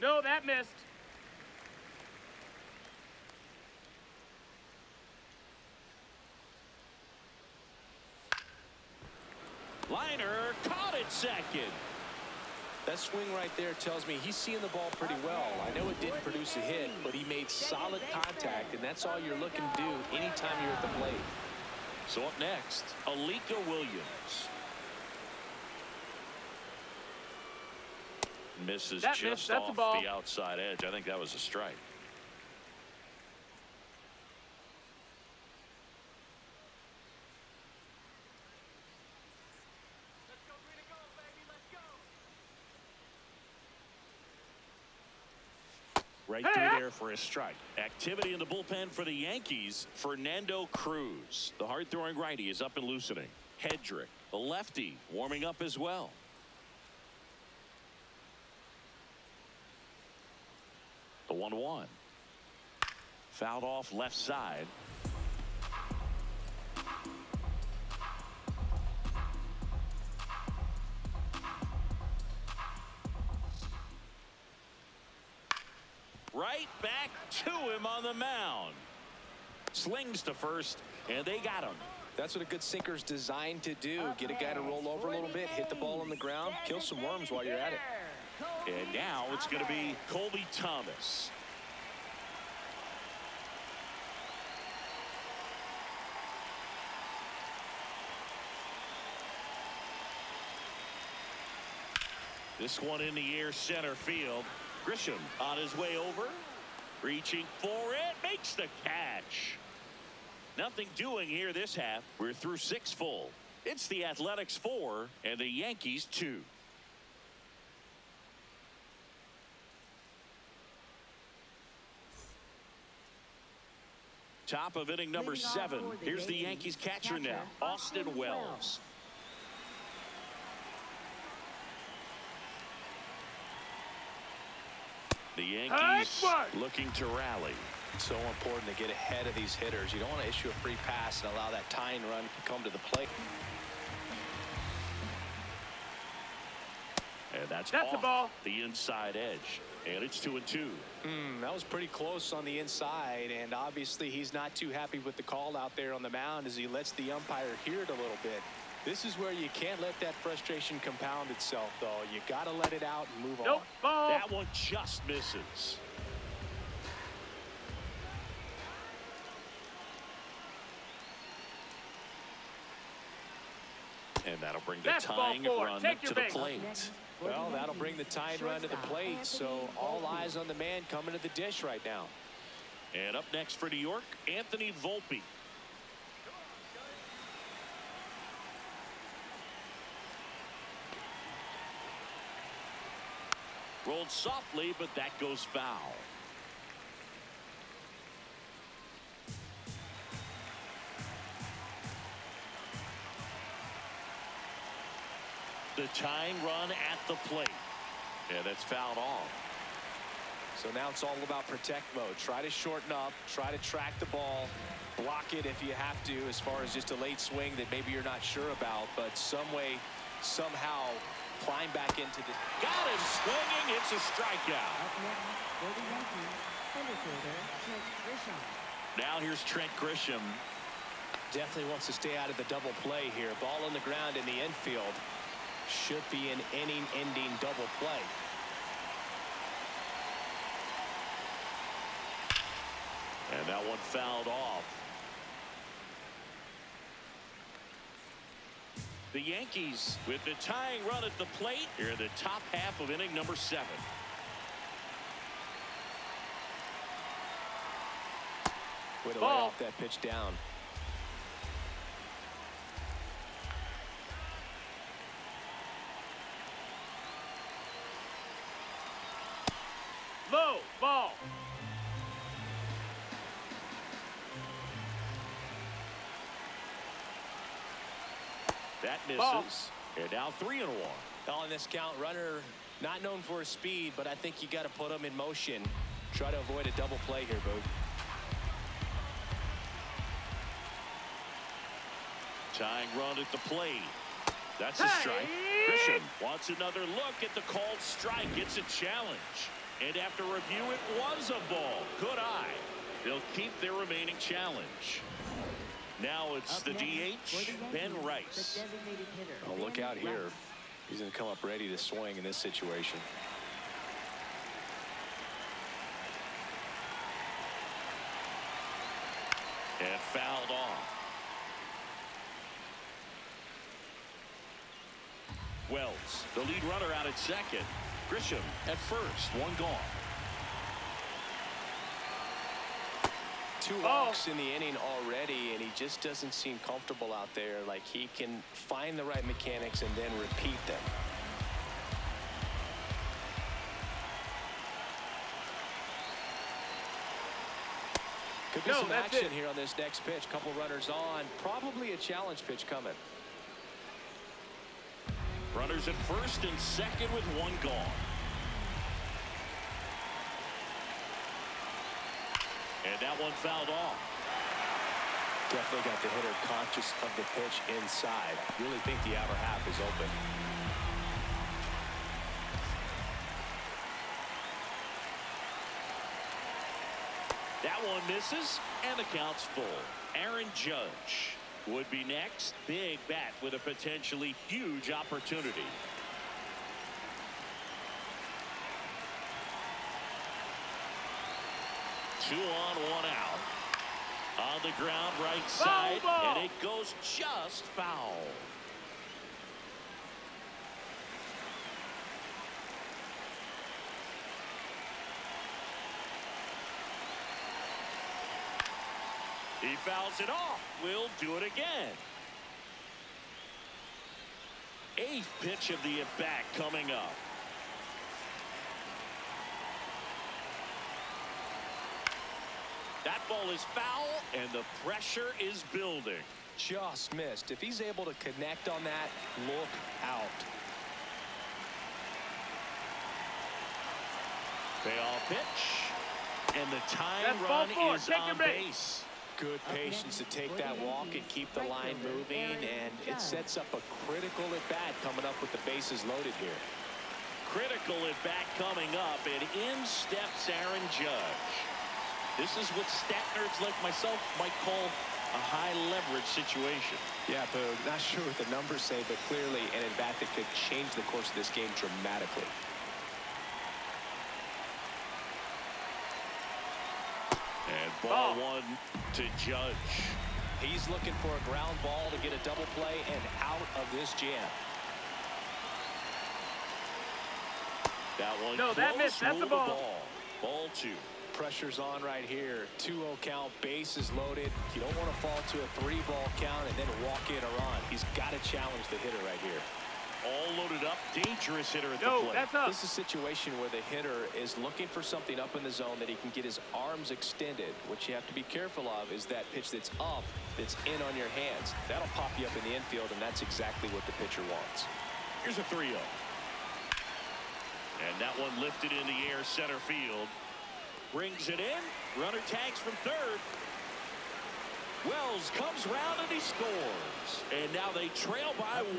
No, that missed. Liner caught it second. That swing right there tells me he's seeing the ball pretty well. I know it didn't produce a hit, but he made solid contact, and that's all you're looking to do anytime you're at the plate. So up next, Alika Williams. Misses That just missed. That's a off ball. the outside edge. I think that was a strike. Let's go green and gold, baby. Let's go. Right through there for a strike. Activity in the bullpen for the Yankees. Fernando Cruz, the hard-throwing righty, is up and loosening. Hedrick, the lefty, warming up as well. The 1-1. Fouled off left side. Right back to him on the mound. Slings to first, and they got him. That's what a good sinker's designed to do. Get a guy to roll over a little bit, hit the ball on the ground, kill some worms while you're at it. And now it's going to be Colby Thomas. This one in the air center field. Grisham on his way over. Reaching for it. Makes the catch. Nothing doing here this half. We're through 6 full. It's the Athletics 4 and the Yankees 2. Top of inning number 7. Here's the Yankees catcher now, Austin Wells. The Yankees looking to rally. It's so important to get ahead of these hitters. You don't want to issue a free pass and allow that tying run to come to the plate. And that's a off ball. The inside edge. And it's 2-2. That was pretty close on the inside, and obviously he's not too happy with the call out there on the mound as he lets the umpire hear it a little bit. This is where you can't let that frustration compound itself, though. You got to let it out and move on. Ball. That one just misses. And that'll bring the That's ball tying 4. run Take to your the base. plate. Well, that'll bring the tying run to the plate, so all eyes on the man coming to the dish right now. And up next for New York, Anthony Volpe. Rolled softly, but that goes foul. The tying run at the plate. Yeah, that's fouled off. So now it's all about protect mode. Try to shorten up, try to track the ball, block it if you have to, as far as just a late swing that maybe you're not sure about, but some way, somehow climb back into the... Got him swinging. It's a strikeout. Up next for the Yankees, center fielder Trent Grisham. Now here's Trent Grisham. Definitely wants to stay out of the double play here. Ball on the ground in the infield. Should be an inning-ending double play. And that one fouled off. The Yankees with the tying run at the plate here in the top half of inning number 7. Way to lay off that pitch down. Low ball. That misses. Ball. And now 3-1. On this count, runner not known for his speed, but I think you got to put him in motion. Try to avoid a double play here, Boog. Tying run at the plate. That's a strike. Grisham wants another look at the called strike. It's a challenge. And after review, it was a ball. Good eye. They'll keep their remaining challenge. Now it's the DH, Ben Rice. Oh, look out here. He's going to come up ready to swing in this situation. And fouled off. Wells, the lead runner out at second. Grisham at first, 1 gone. 2 walks in the inning already, and he just doesn't seem comfortable out there. Like he can find the right mechanics and then repeat them. Could be some action here on this next pitch. Couple runners on. Probably a challenge pitch coming. Runners at first and second with 1 gone. And that one fouled off. Definitely got the hitter conscious of the pitch inside. Really think the outer half is open. That one misses, and the count's full. Aaron Judge would be next. Big bat with a potentially huge opportunity. Two on, 1 out. On the ground, right side, and it goes just foul. He fouls it off. We'll do it again. 8th pitch of the at-bat coming up. That ball is foul, and the pressure is building. Just missed. If he's able to connect on that, look out. Payoff pitch, and the tying run is on base. Good patience to take that walk and keep the line moving, and it sets up a critical at-bat coming up with the bases loaded here. Critical at-bat coming up, and in steps Aaron Judge. This is what stat nerds like myself might call a high-leverage situation. Yeah, but not sure what the numbers say, but clearly an at-bat that could change the course of this game dramatically. And ball 1 to Judge. He's looking for a ground ball to get a double play and out of this jam. That one No, that missed. That's a ball. Ball 2. Pressure's on right here. 2-0 count, bases loaded. You don't want to fall to a 3-ball count and then walk in or run. He's got to challenge the hitter right here. All loaded up, dangerous hitter at the plate. That's up. This is a situation where the hitter is looking for something up in the zone that he can get his arms extended. What you have to be careful of is that pitch that's up, that's in on your hands. That'll pop you up in the infield, and that's exactly what the pitcher wants. Here's a 3-0. And that one lifted in the air, center field. Brings it in. Runner tags from third. Wells comes round and he scores. And now they trail by 1.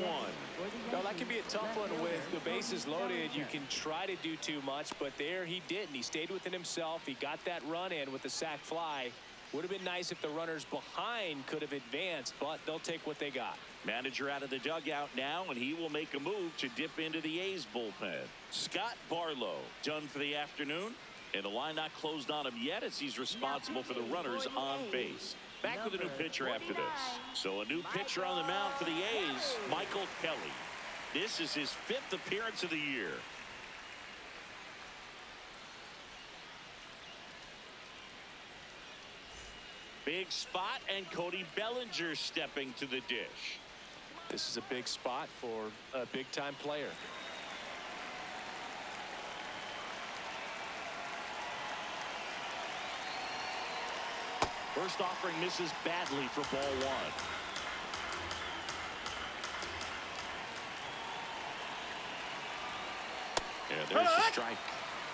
Now that could be a tough one with the bases loaded. You can try to do too much, but there he didn't. He stayed within himself. He got that run in with the sac fly. Would have been nice if the runners behind could have advanced, but they'll take what they got. Manager out of the dugout now, and he will make a move to dip into the A's bullpen. Scott Barlow done for the afternoon, and the line not closed on him yet as he's responsible for the runners on base. Back with a new pitcher after this. So a new pitcher on the mound for the A's, Michael Kelly. This is his 5th appearance of the year. Big spot, and Cody Bellinger stepping to the dish. This is a big spot for a big-time player. First offering misses badly for ball 1. And there's the strike.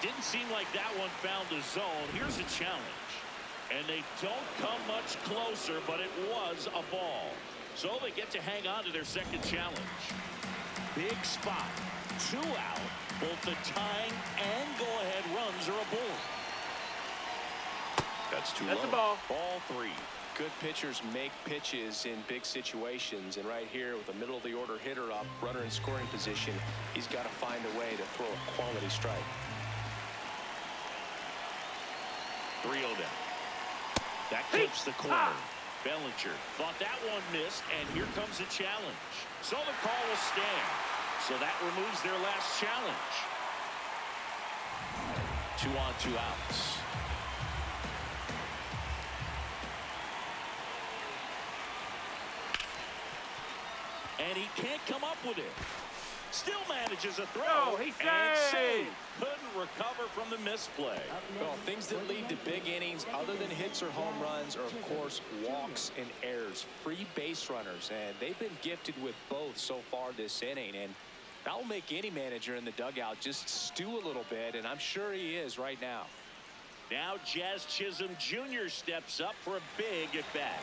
Didn't seem like that one found the zone. Here's a challenge. And they don't come much closer, but it was a ball. So they get to hang on to their second challenge. Big spot. 2 out. Both the tying and go-ahead runs are aboard. That's too low. That's a ball. Ball 3. Good pitchers make pitches in big situations, and right here with a middle-of-the-order hitter up, runner in scoring position, he's got to find a way to throw a quality strike. 3-0 down. That clips the corner. Bellinger thought that one missed, and here comes a challenge. So the call will stand. So that removes their last challenge. 2 on, 2 outs. And he can't come up with it. Still manages a throw. Oh, he and saved. saved. Couldn't recover from the misplay. Well, things that lead to big innings other than hits or home runs are, of course, walks and errors. Free base runners, and they've been gifted with both so far this inning. And that will make any manager in the dugout just stew a little bit, and I'm sure he is right now. Now Jazz Chisholm Jr. steps up for a big at-bat.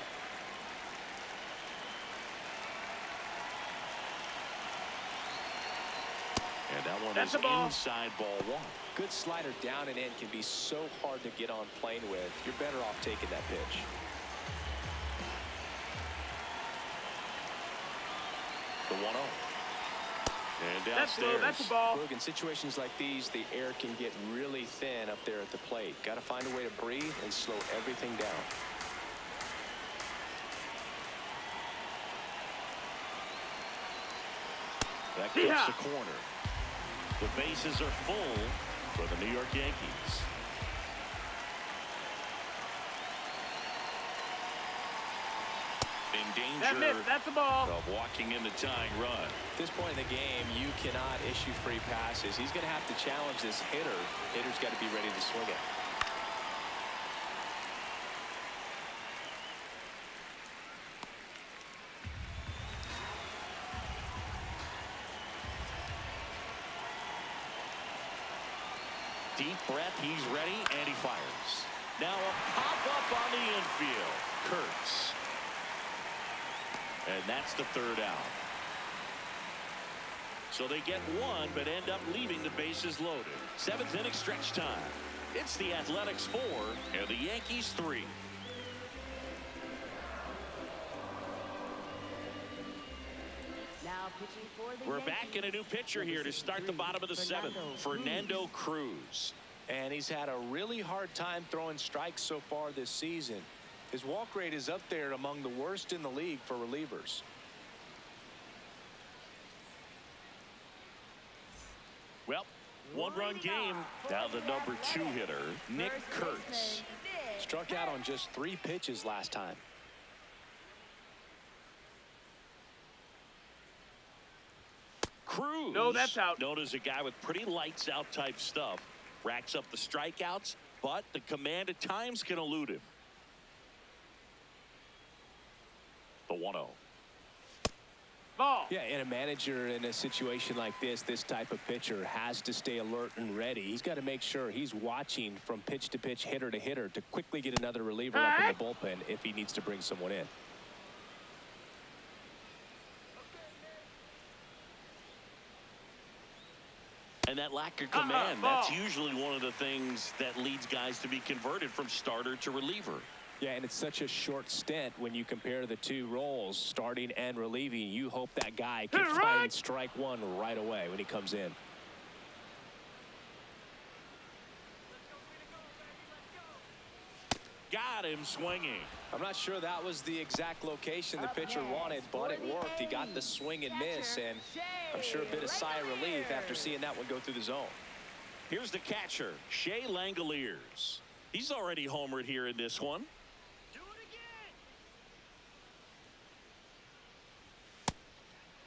And that one That's is a ball. inside ball 1. Good slider down and in can be so hard to get on plane with. You're better off taking that pitch. The 1-0. And That's low. downstairs. That's a ball. Look, in situations like these, the air can get really thin up there at the plate. Got to find a way to breathe and slow everything down. That clips the corner. The bases are full for the New York Yankees. In danger That's a ball. of walking in the tying run. At this point in the game, you cannot issue free passes. He's going to have to challenge this hitter. Hitter's got to be ready to swing it. Deep breath, he's ready, and he fires. Now a pop-up on the infield. Kurtz. And that's the 3rd out. So they get 1, but end up leaving the bases loaded. 7th inning stretch time. It's the Athletics 4 and the Yankees 3. Now pitching for the We're Yankees. back in a new pitcher here to start the bottom of the 7th. Fernando Cruz. And he's had a really hard time throwing strikes so far this season. His walk rate is up there among the worst in the league for relievers. Well, 1-run game. Now the number 2 hitter, Nick Kurtz. Struck out on just 3 pitches last time. Cruz, No, that's out. known as a guy with pretty lights out type stuff, racks up the strikeouts, but the command at times can elude him. The 1-0. Ball. Yeah, and a manager in a situation like this type of pitcher has to stay alert and ready. He's got to make sure he's watching from pitch to pitch, hitter to hitter, to quickly get another reliever up in the bullpen if he needs to bring someone in. And that lack of command, that's usually one of the things that leads guys to be converted from starter to reliever. Yeah, and it's such a short stint when you compare the 2 roles, starting and relieving. You hope that guy can find strike 1 right away when he comes in. Got got him swinging. I'm not sure that was the exact location the pitcher wanted, but it worked. He got the swing and miss, and I'm sure a bit of sigh of relief after seeing that one go through the zone. Here's the catcher, Shea Langoliers. He's already homered here in this one. Do it again.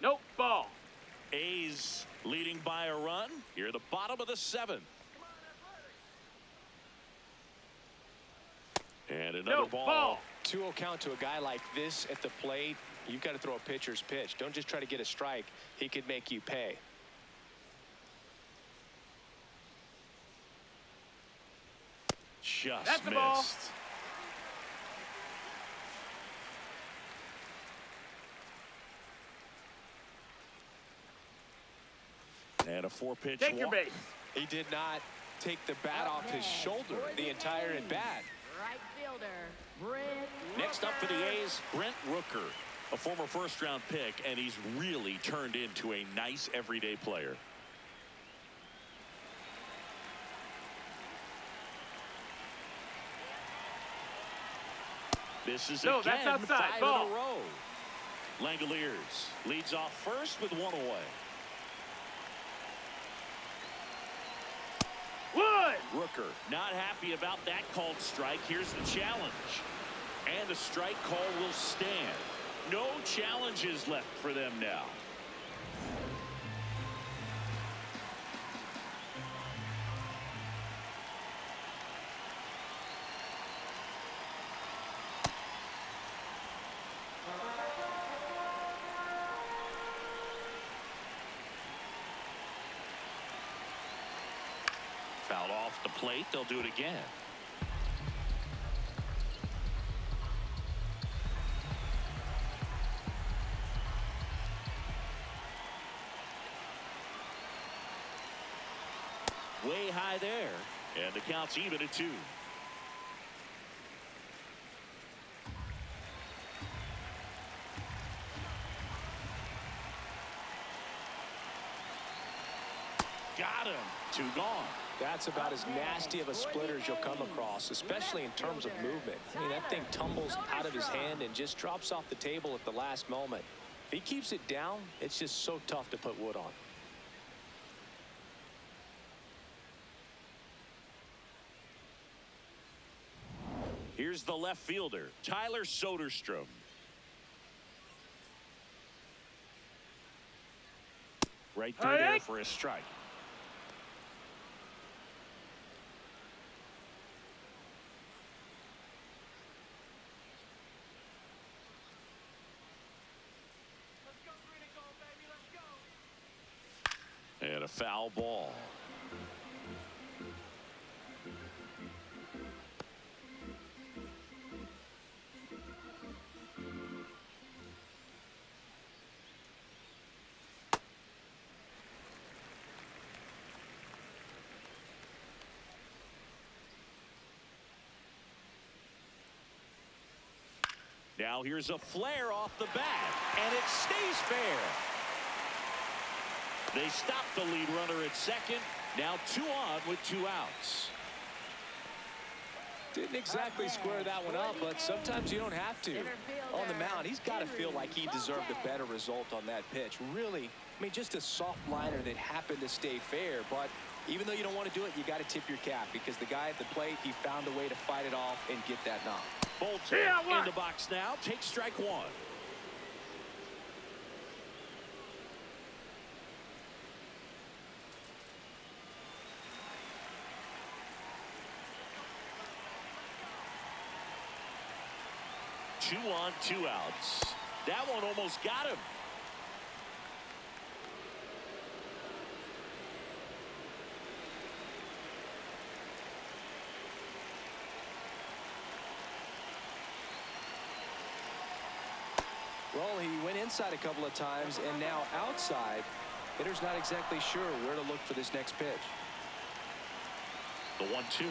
Nope, ball. A's leading by a run. Here at the bottom of the 7th. And another No, ball. ball. 2-0 count to a guy like this at the plate. You've got to throw a pitcher's pitch. Don't just try to get a strike. He could make you pay. Just That's the missed. ball. And a 4-pitch Take your walk. base. He did not take the bat off his shoulder the entire at bat. Right fielder, Brent Next up for the A's, Brent Rooker, a former first-round pick, and he's really turned into a nice everyday player. This is No, again that's outside. 5 Ball. in a row. Langoliers leads off first with 1 away. Wood. Rooker not happy about that called strike. Here's the challenge. And the strike call will stand. No challenges left for them now. Fouled off the plate. They'll do it again. Way high there. And the count's even at 2. Got him. 2 gone. That's about as nasty of a splitter as you'll come across, especially in terms of movement. I mean, that thing tumbles out of his hand and just drops off the table at the last moment. If he keeps it down, it's just so tough to put wood on. Here's the left fielder, Tyler Soderstrom. Right through there for a strike. Let's go green and gold, baby. Let's go. And a foul ball. Now here's a flare off the bat, and it stays fair. They stop the lead runner at second. Now 2 on with 2 outs. Didn't exactly square that one up, but sometimes you don't have to. On the mound, he's got to feel like he deserved a better result on that pitch. Really, I mean, just a soft liner that happened to stay fair, but even though you don't want to do it, you got to tip your cap because the guy at the plate, he found a way to fight it off and get that knock. Bolton in the box now. Takes strike 1. Two on, 2 outs. That one almost got him. Well, he went inside a couple of times, and now outside. Hitter's not exactly sure where to look for this next pitch. The 1-2.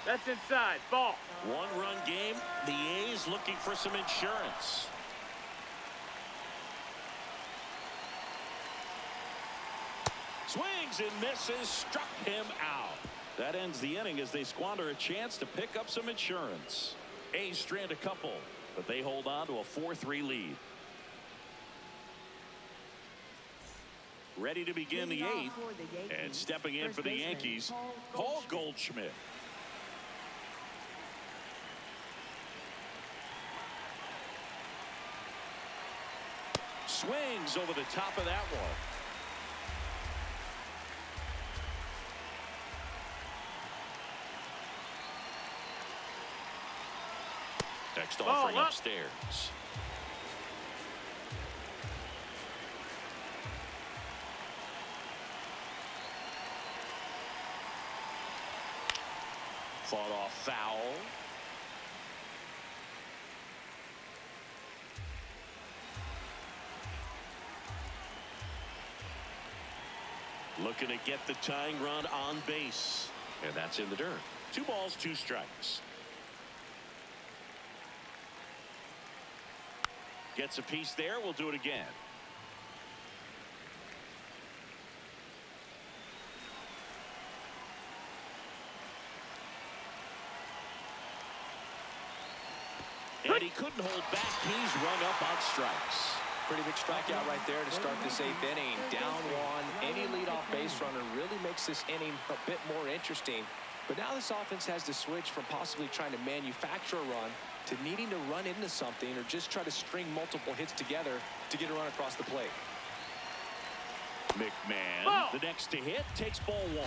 That's inside. Ball. 1-run game. The A's looking for some insurance. Swings and misses. Struck him out. That ends the inning as they squander a chance to pick up some insurance. A's strand a couple, but they hold on to a 4-3 lead. Ready to begin the eighth, and stepping in for the Yankees, Paul Goldschmidt. Swings over the top of that one. Next offering upstairs. Fought off foul. Looking to get the tying run on base. And that's in the dirt. 2 balls, 2 strikes. Gets a piece there. We'll do it again. And he couldn't hold back. He's run up on strikes. Pretty big strikeout right there to start this 8th inning. Down 1. Any leadoff base runner really makes this inning a bit more interesting. But now this offense has to switch from possibly trying to manufacture a run to needing to run into something or just try to string multiple hits together to get a run across the plate. McMahon, the next to hit, takes ball 1.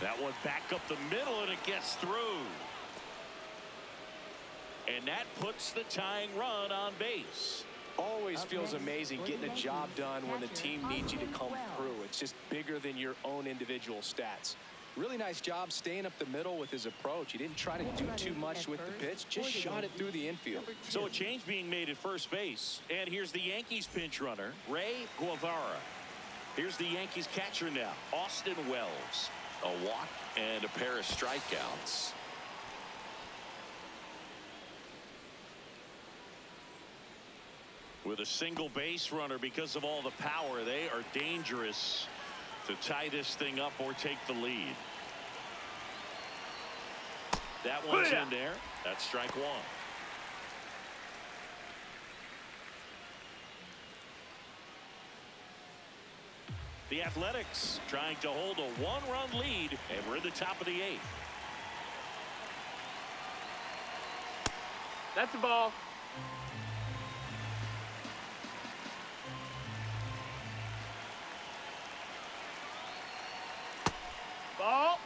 That one back up the middle, and it gets through. And that puts the tying run on base. Always feels amazing getting a job done when the team needs you to come through. It's just bigger than your own individual stats. Really nice job staying up the middle with his approach. He didn't try to do too much with the pitch, just shot it through the infield. So a change being made at first base. And here's the Yankees pinch runner, Ray Guevara. Here's the Yankees catcher now, Austin Wells. A walk and a pair of strikeouts. With a single base runner, because of all the power, they are dangerous to tie this thing up or take the lead. That one's in there. That's strike 1. The Athletics trying to hold a 1-run lead, and we're in the top of the 8th. That's a ball. Ball.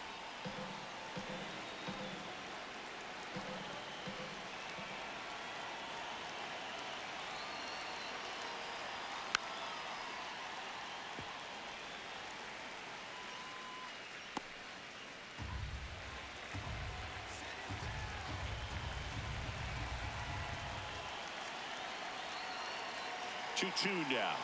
Two now.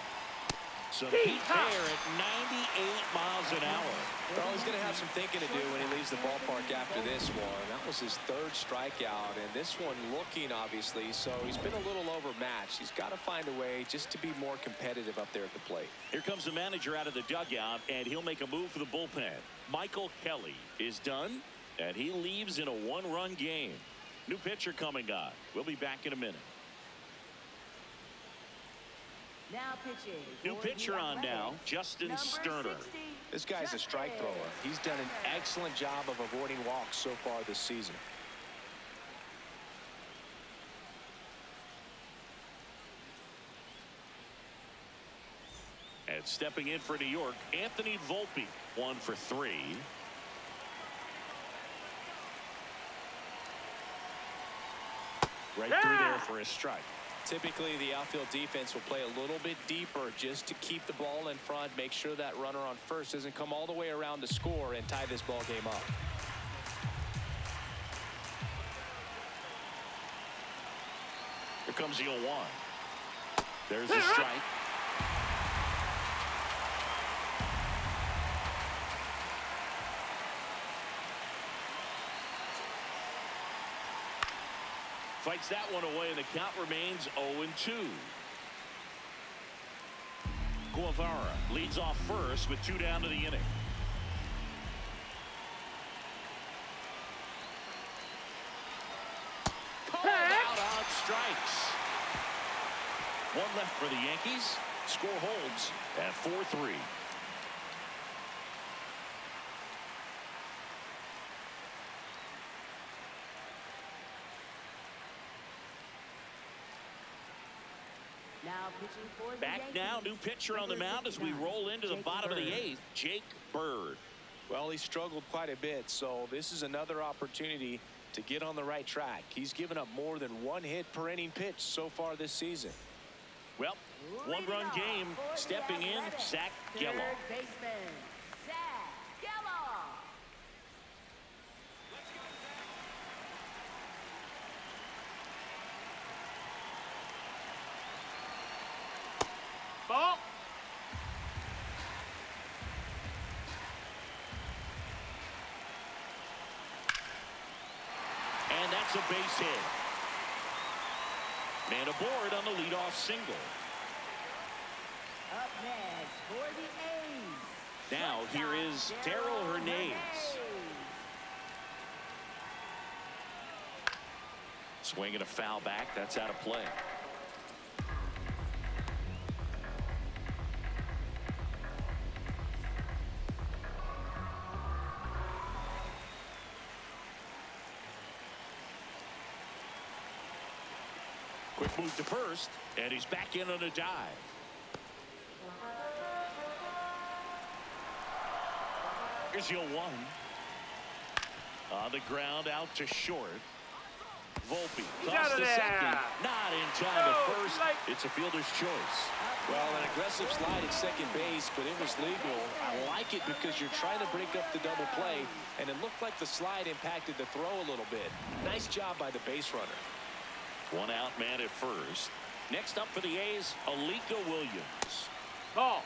Some heat there at 98 miles an hour. Well, he's going to have some thinking to do when he leaves the ballpark after this one. That was his 3rd strikeout, and this one looking, obviously, so he's been a little overmatched. He's got to find a way just to be more competitive up there at the plate. Here comes the manager out of the dugout, and he'll make a move for the bullpen. Michael Kelly is done, and he leaves in a 1-run game. New pitcher coming on. We'll be back in a minute. Now pitching. New pitcher on now, Justin Sterner. This guy's a strike thrower. He's done an excellent job of avoiding walks so far this season. And stepping in for New York, Anthony Volpe, 1 for 3. Right through there for a strike. Typically, the outfield defense will play a little bit deeper just to keep the ball in front, make sure that runner on first doesn't come all the way around to score and tie this ball game up. Here comes the 0-1. There's the strike. Fights that one away, and the count remains 0-2. Guevara leads off first with 2 down to the inning. Called out on strikes. 1 left for the Yankees. Score holds at 4-3. Now pitching for the Back Yankees, now, new pitcher on the mound as we roll into the bottom of the 8th, Jake Bird. Well, he struggled quite a bit, so this is another opportunity to get on the right track. He's given up more than 1 hit per inning pitch so far this season. Well, 1-run game. Stepping in, Zach Geloff. Third baseman, Zach Geloff. Ball. And that's a base hit. Man aboard on the leadoff single. Up next for the A's. Now here is Darrell Hernandez. Swinging a foul back. That's out of play. Quick move to first, and he's back in on a dive. Here's 0-1. On the ground, out to short. Volpe toss to second. Not in time to first. It's a fielder's choice. Well, an aggressive slide at second base, but it was legal. I like it because you're trying to break up the double play, and it looked like the slide impacted the throw a little bit. Nice job by the base runner. 1 out man at first. Next up for the A's, Alika Williams. Ball.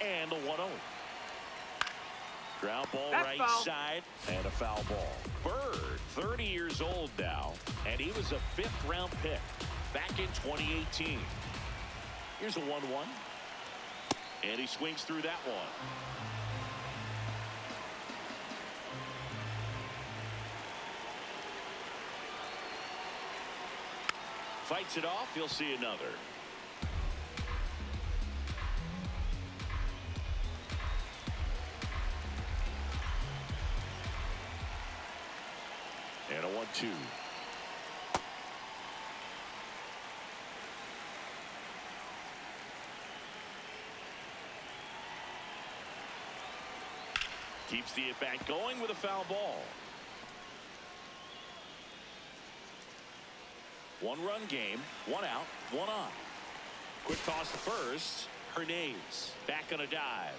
And a 1-0. Ground ball That's right foul. side and a foul ball. Bird, 30 years old now, and he was a 5th-round pick back in 2018. Here's a 1-1. And he swings through that one. Fights it off. You'll see another. And a 1-2. Keeps the at-bat going with a foul ball. 1-run game, 1 out, 1 on. Quick toss to first. Hernandez back on a dive.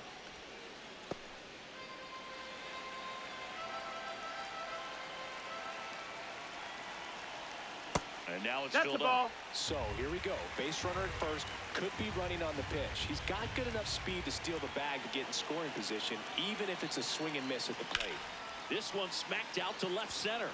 And now it's That's filled the ball. up. So here we go. Base runner at first, could be running on the pitch. He's got good enough speed to steal the bag to get in scoring position, even if it's a swing and miss at the plate. This one smacked out to left center.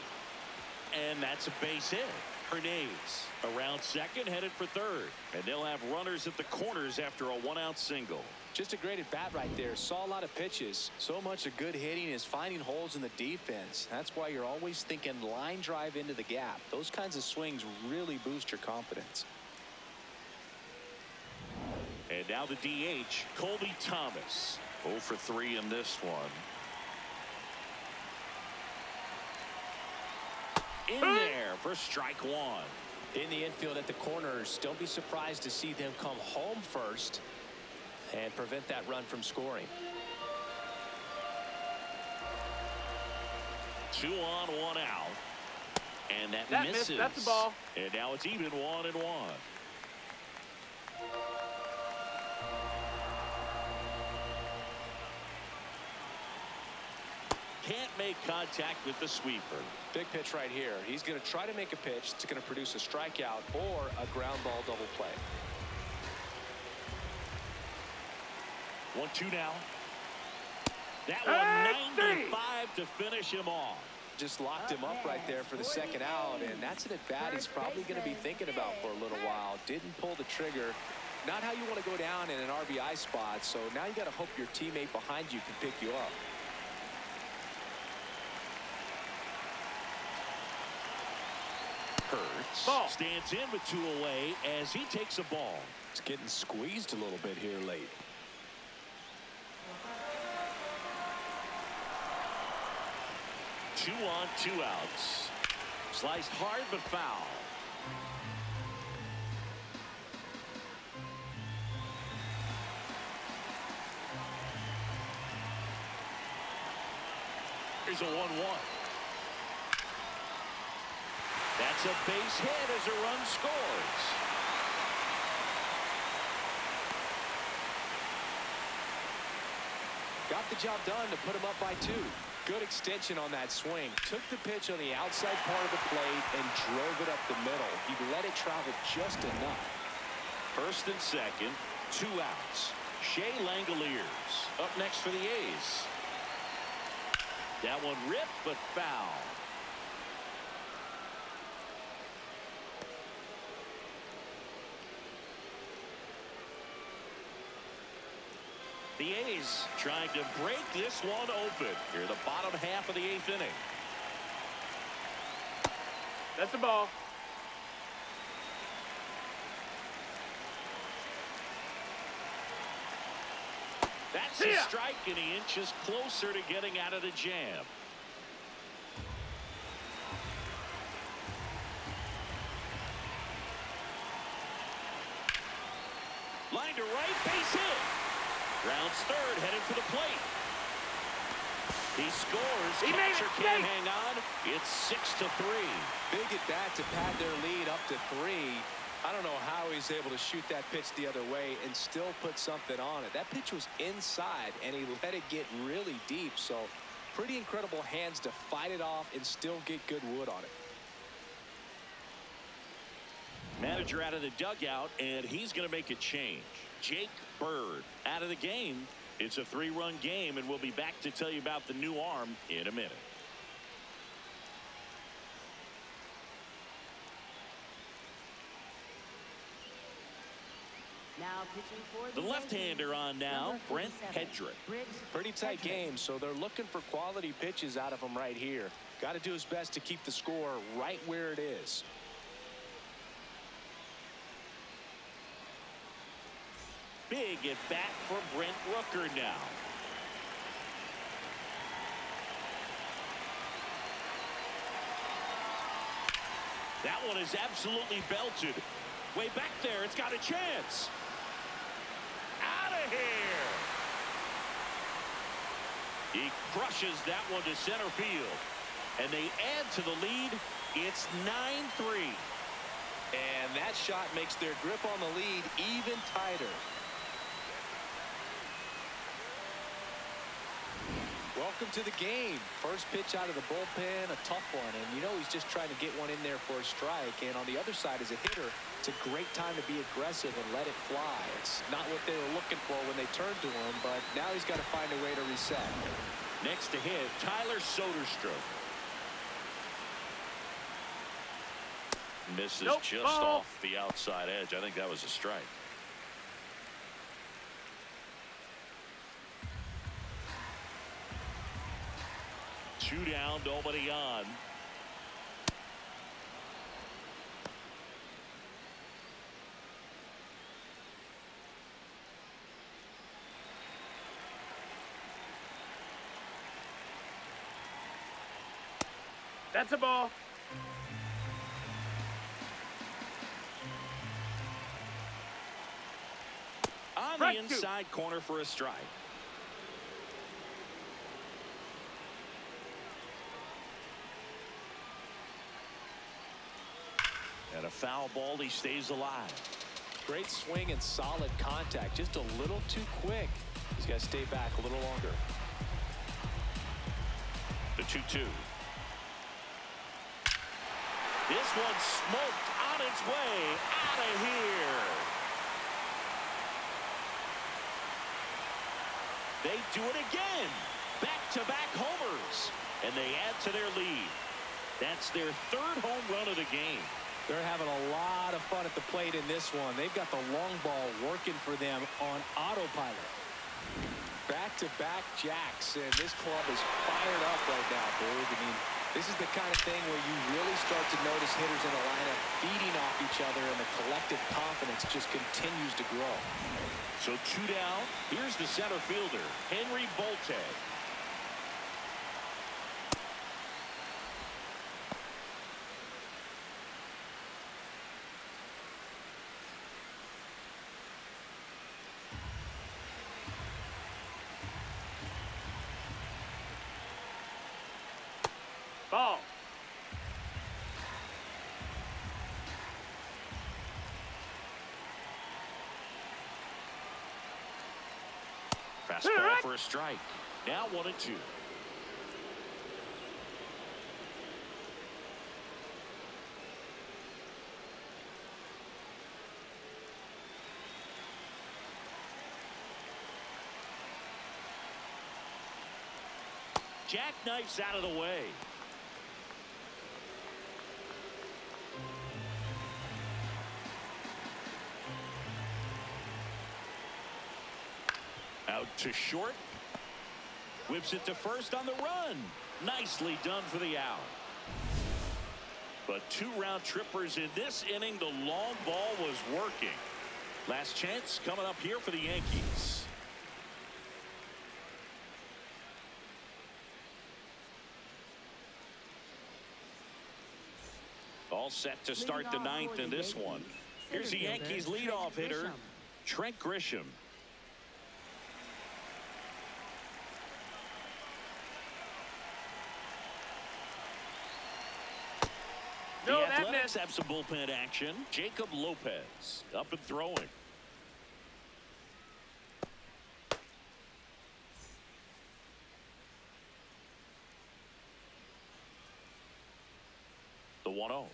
And that's a base hit. Hernandez around second, headed for third. And they'll have runners at the corners after a 1-out single. Just a great at bat right there. Saw a lot of pitches. So much of good hitting is finding holes in the defense. That's why you're always thinking line drive into the gap. Those kinds of swings really boost your confidence. And now the DH, Colby Thomas. 0 for 3 in this one. In there for strike 1. In the infield at the corners, don't be surprised to see them come home first and prevent that run from scoring. 2 on, 1 out. And that misses. Missed. That's the ball. And now it's even 1-1. Can't make contact with the sweeper. Big pitch right here. He's going to try to make a pitch that's going to produce a strikeout or a ground ball double play. 1-2 now. That one 95 to finish him off. Just locked him up right there for the second out, and that's an at-bat he's probably going to be thinking about for a little while. Didn't pull the trigger. Not how you want to go down in an RBI spot, so now you got to hope your teammate behind you can pick you up. Hurts Ball. stands in with 2 away as he takes a ball. It's getting squeezed a little bit here late. Two on, 2 outs. Sliced hard but foul. Here's a 1-1. That's a base hit as a run scores. Got the job done to put him up by 2. Good extension on that swing. Took the pitch on the outside part of the plate and drove it up the middle. He let it travel just enough. First and second, 2 outs. Shea Langoliers up next for the A's. That one ripped but foul. The A's trying to break this one open here in the bottom half of the 8th inning. That's the ball. That's a strike, and he inches closer to getting out of the jam. Line to right, base hit. Rounds third, headed for the plate. He scores. He made Catcher it. can't hang on. It's 6-3. Big at bat to pad their lead up to 3. I don't know how he's able to shoot that pitch the other way and still put something on it. That pitch was inside, and he let it get really deep. So pretty incredible hands to fight it off and still get good wood on it. Manager out of the dugout, and he's going to make a change. Jake Bird out of the game. It's a 3-run game, and we'll be back to tell you about the new arm in a minute. Now pitching for The left-hander on now, Brent Hedrick. Pretty tight game, so they're looking for quality pitches out of him right here. Got to do his best to keep the score right where it is. Big at bat for Brent Rooker now. That one is absolutely belted. Way back there, it's got a chance. Out of here. He crushes that one to center field. And they add to the lead. It's 9-3. And that shot makes their grip on the lead even tighter. Welcome to the game. First pitch out of the bullpen, a tough one. And you know he's just trying to get one in there for a strike. And on the other side, as a hitter, it's a great time to be aggressive and let it fly. It's not what they were looking for when they turned to him, but now he's got to find a way to reset. Next to hit, Tyler Soderstrom. Misses just off the outside edge. I think that was a strike. Two down, nobody on. That's a ball. On the inside corner for a strike. And a foul ball, he stays alive. Great swing and solid contact. Just a little too quick. He's got to stay back a little longer. The 2-2. This one smoked on its way out of here. They do it again. Back-to-back homers, and they add to their lead. That's their third home run of the game. They're having a lot of fun at the plate in this one. They've got the long ball working for them on autopilot. Back-to-back jacks, and this club is fired up right now, Boog. I mean, this is the kind of thing where you really start to notice hitters in the lineup feeding off each other, and the collective confidence just continues to grow. So 2 down. Here's the center fielder, Henry Bolte. Ball. Fastball for a strike. Now 1-2. Jackknifes out of the way. Out to short. Whips it to first on the run. Nicely done for the out. But 2 round trippers in this inning. The long ball was working. Last chance coming up here for the Yankees. All set to start the 9th in this one. Here's the Yankees leadoff hitter, Trent Grisham. No, The that Athletics missed. have some bullpen action. Jacob Lopez up and throwing. The 1-0.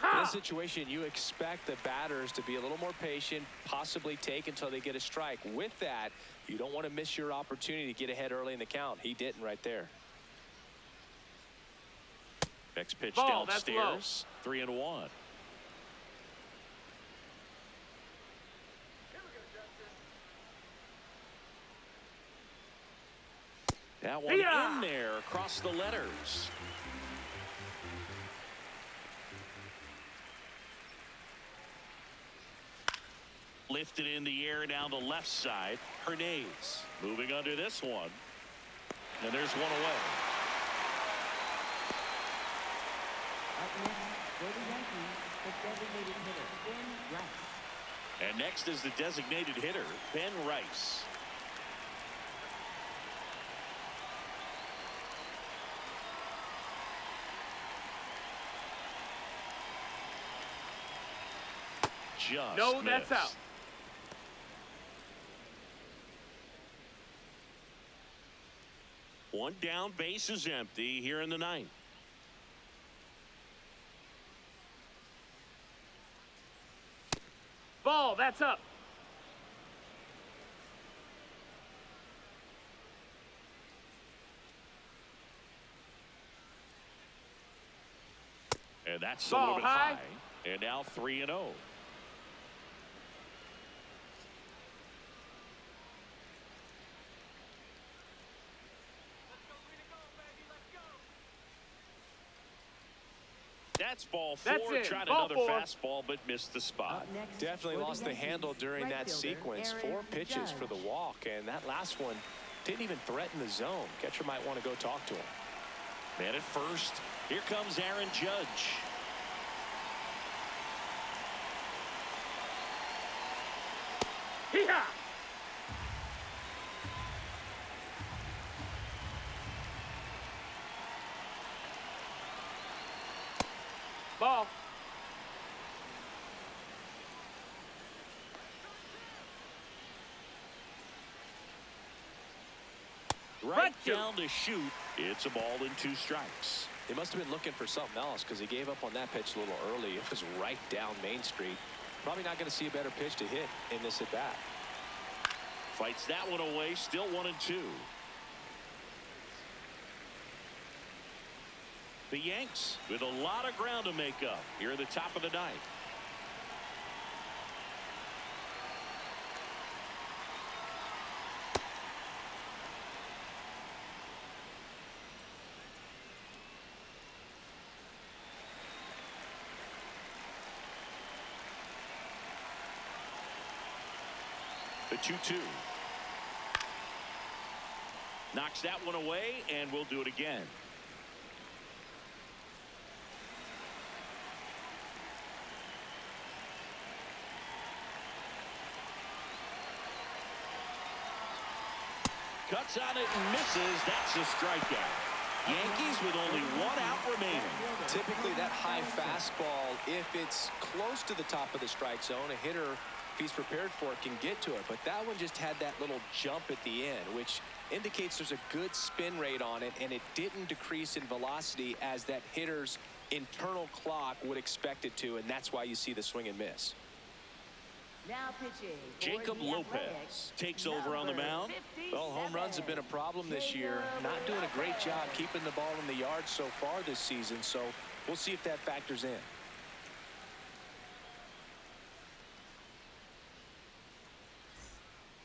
In this situation, you expect the batters to be a little more patient, possibly take until they get a strike. With that, you don't want to miss your opportunity to get ahead early in the count. He didn't right there. Next pitch Ball, that's downstairs. 3-1. That one in there across the letters. Lifted in the air down the left side. Hernandez moving under this one. And there's one away. Up next for the Yankees, the designated hitter, Ben Rice. And next is the designated hitter, Ben Rice. Just No, that's missed. out. One down, base is empty here in the 9th. Ball, that's up. And that's a Ball little bit high. high. And now 3-0. That's ball 4. That's it. Tried Ball another 4. fastball, but missed the spot. Up next Definitely for lost the Yankees, handle during right that fielder, sequence. Aaron 4 pitches for the Judge. walk, and that last one didn't even threaten the zone. Catcher might want to go talk to him. Man at first. Here comes Aaron Judge. Hee-haw! Ball. Right Two. down to shoot. It's a ball and 2 strikes. He must have been looking for something else because he gave up on that pitch a little early. It was right down Main Street. Probably not going to see a better pitch to hit in this at bat. Fights that one away. Still 1-2. The Yanks with a lot of ground to make up here at the top of the ninth. The 2-2. Knocks that one away, and we'll do it again. Cuts on it and misses. That's a strikeout. Yankees with only 1 out remaining. Typically that high fastball, if it's close to the top of the strike zone, a hitter, if he's prepared for it, can get to it. But that one just had that little jump at the end, which indicates there's a good spin rate on it, and it didn't decrease in velocity as that hitter's internal clock would expect it to, and that's why you see the swing and miss. Now pitching. for Jacob the Lopez Athletics, takes over on the number mound. 57. Well, home runs have been a problem this year. Not doing a great job keeping the ball in the yard so far this season, so we'll see if that factors in.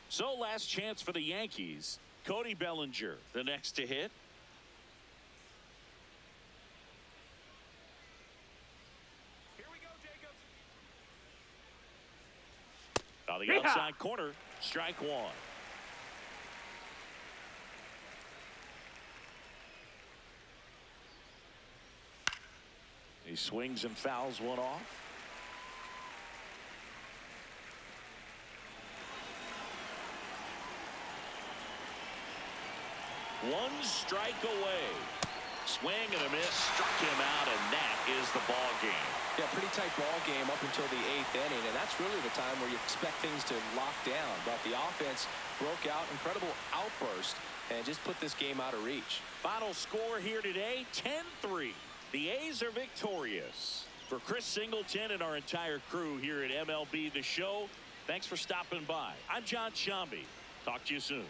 So last chance for the Yankees. Cody Bellinger, the next to hit. Here we go, Jacob. On the Yeah. outside corner, strike 1. He swings and fouls one off. One strike away. Swing and a miss, struck him out, and that is the ball game. Yeah, pretty tight ball game up until the 8th inning, and that's really the time where you expect things to lock down. But the offense broke out, incredible outburst, and just put this game out of reach. Final score here today, 10-3. The A's are victorious. For Chris Singleton and our entire crew here at MLB The Show, thanks for stopping by. I'm John Shambi. Talk to you soon.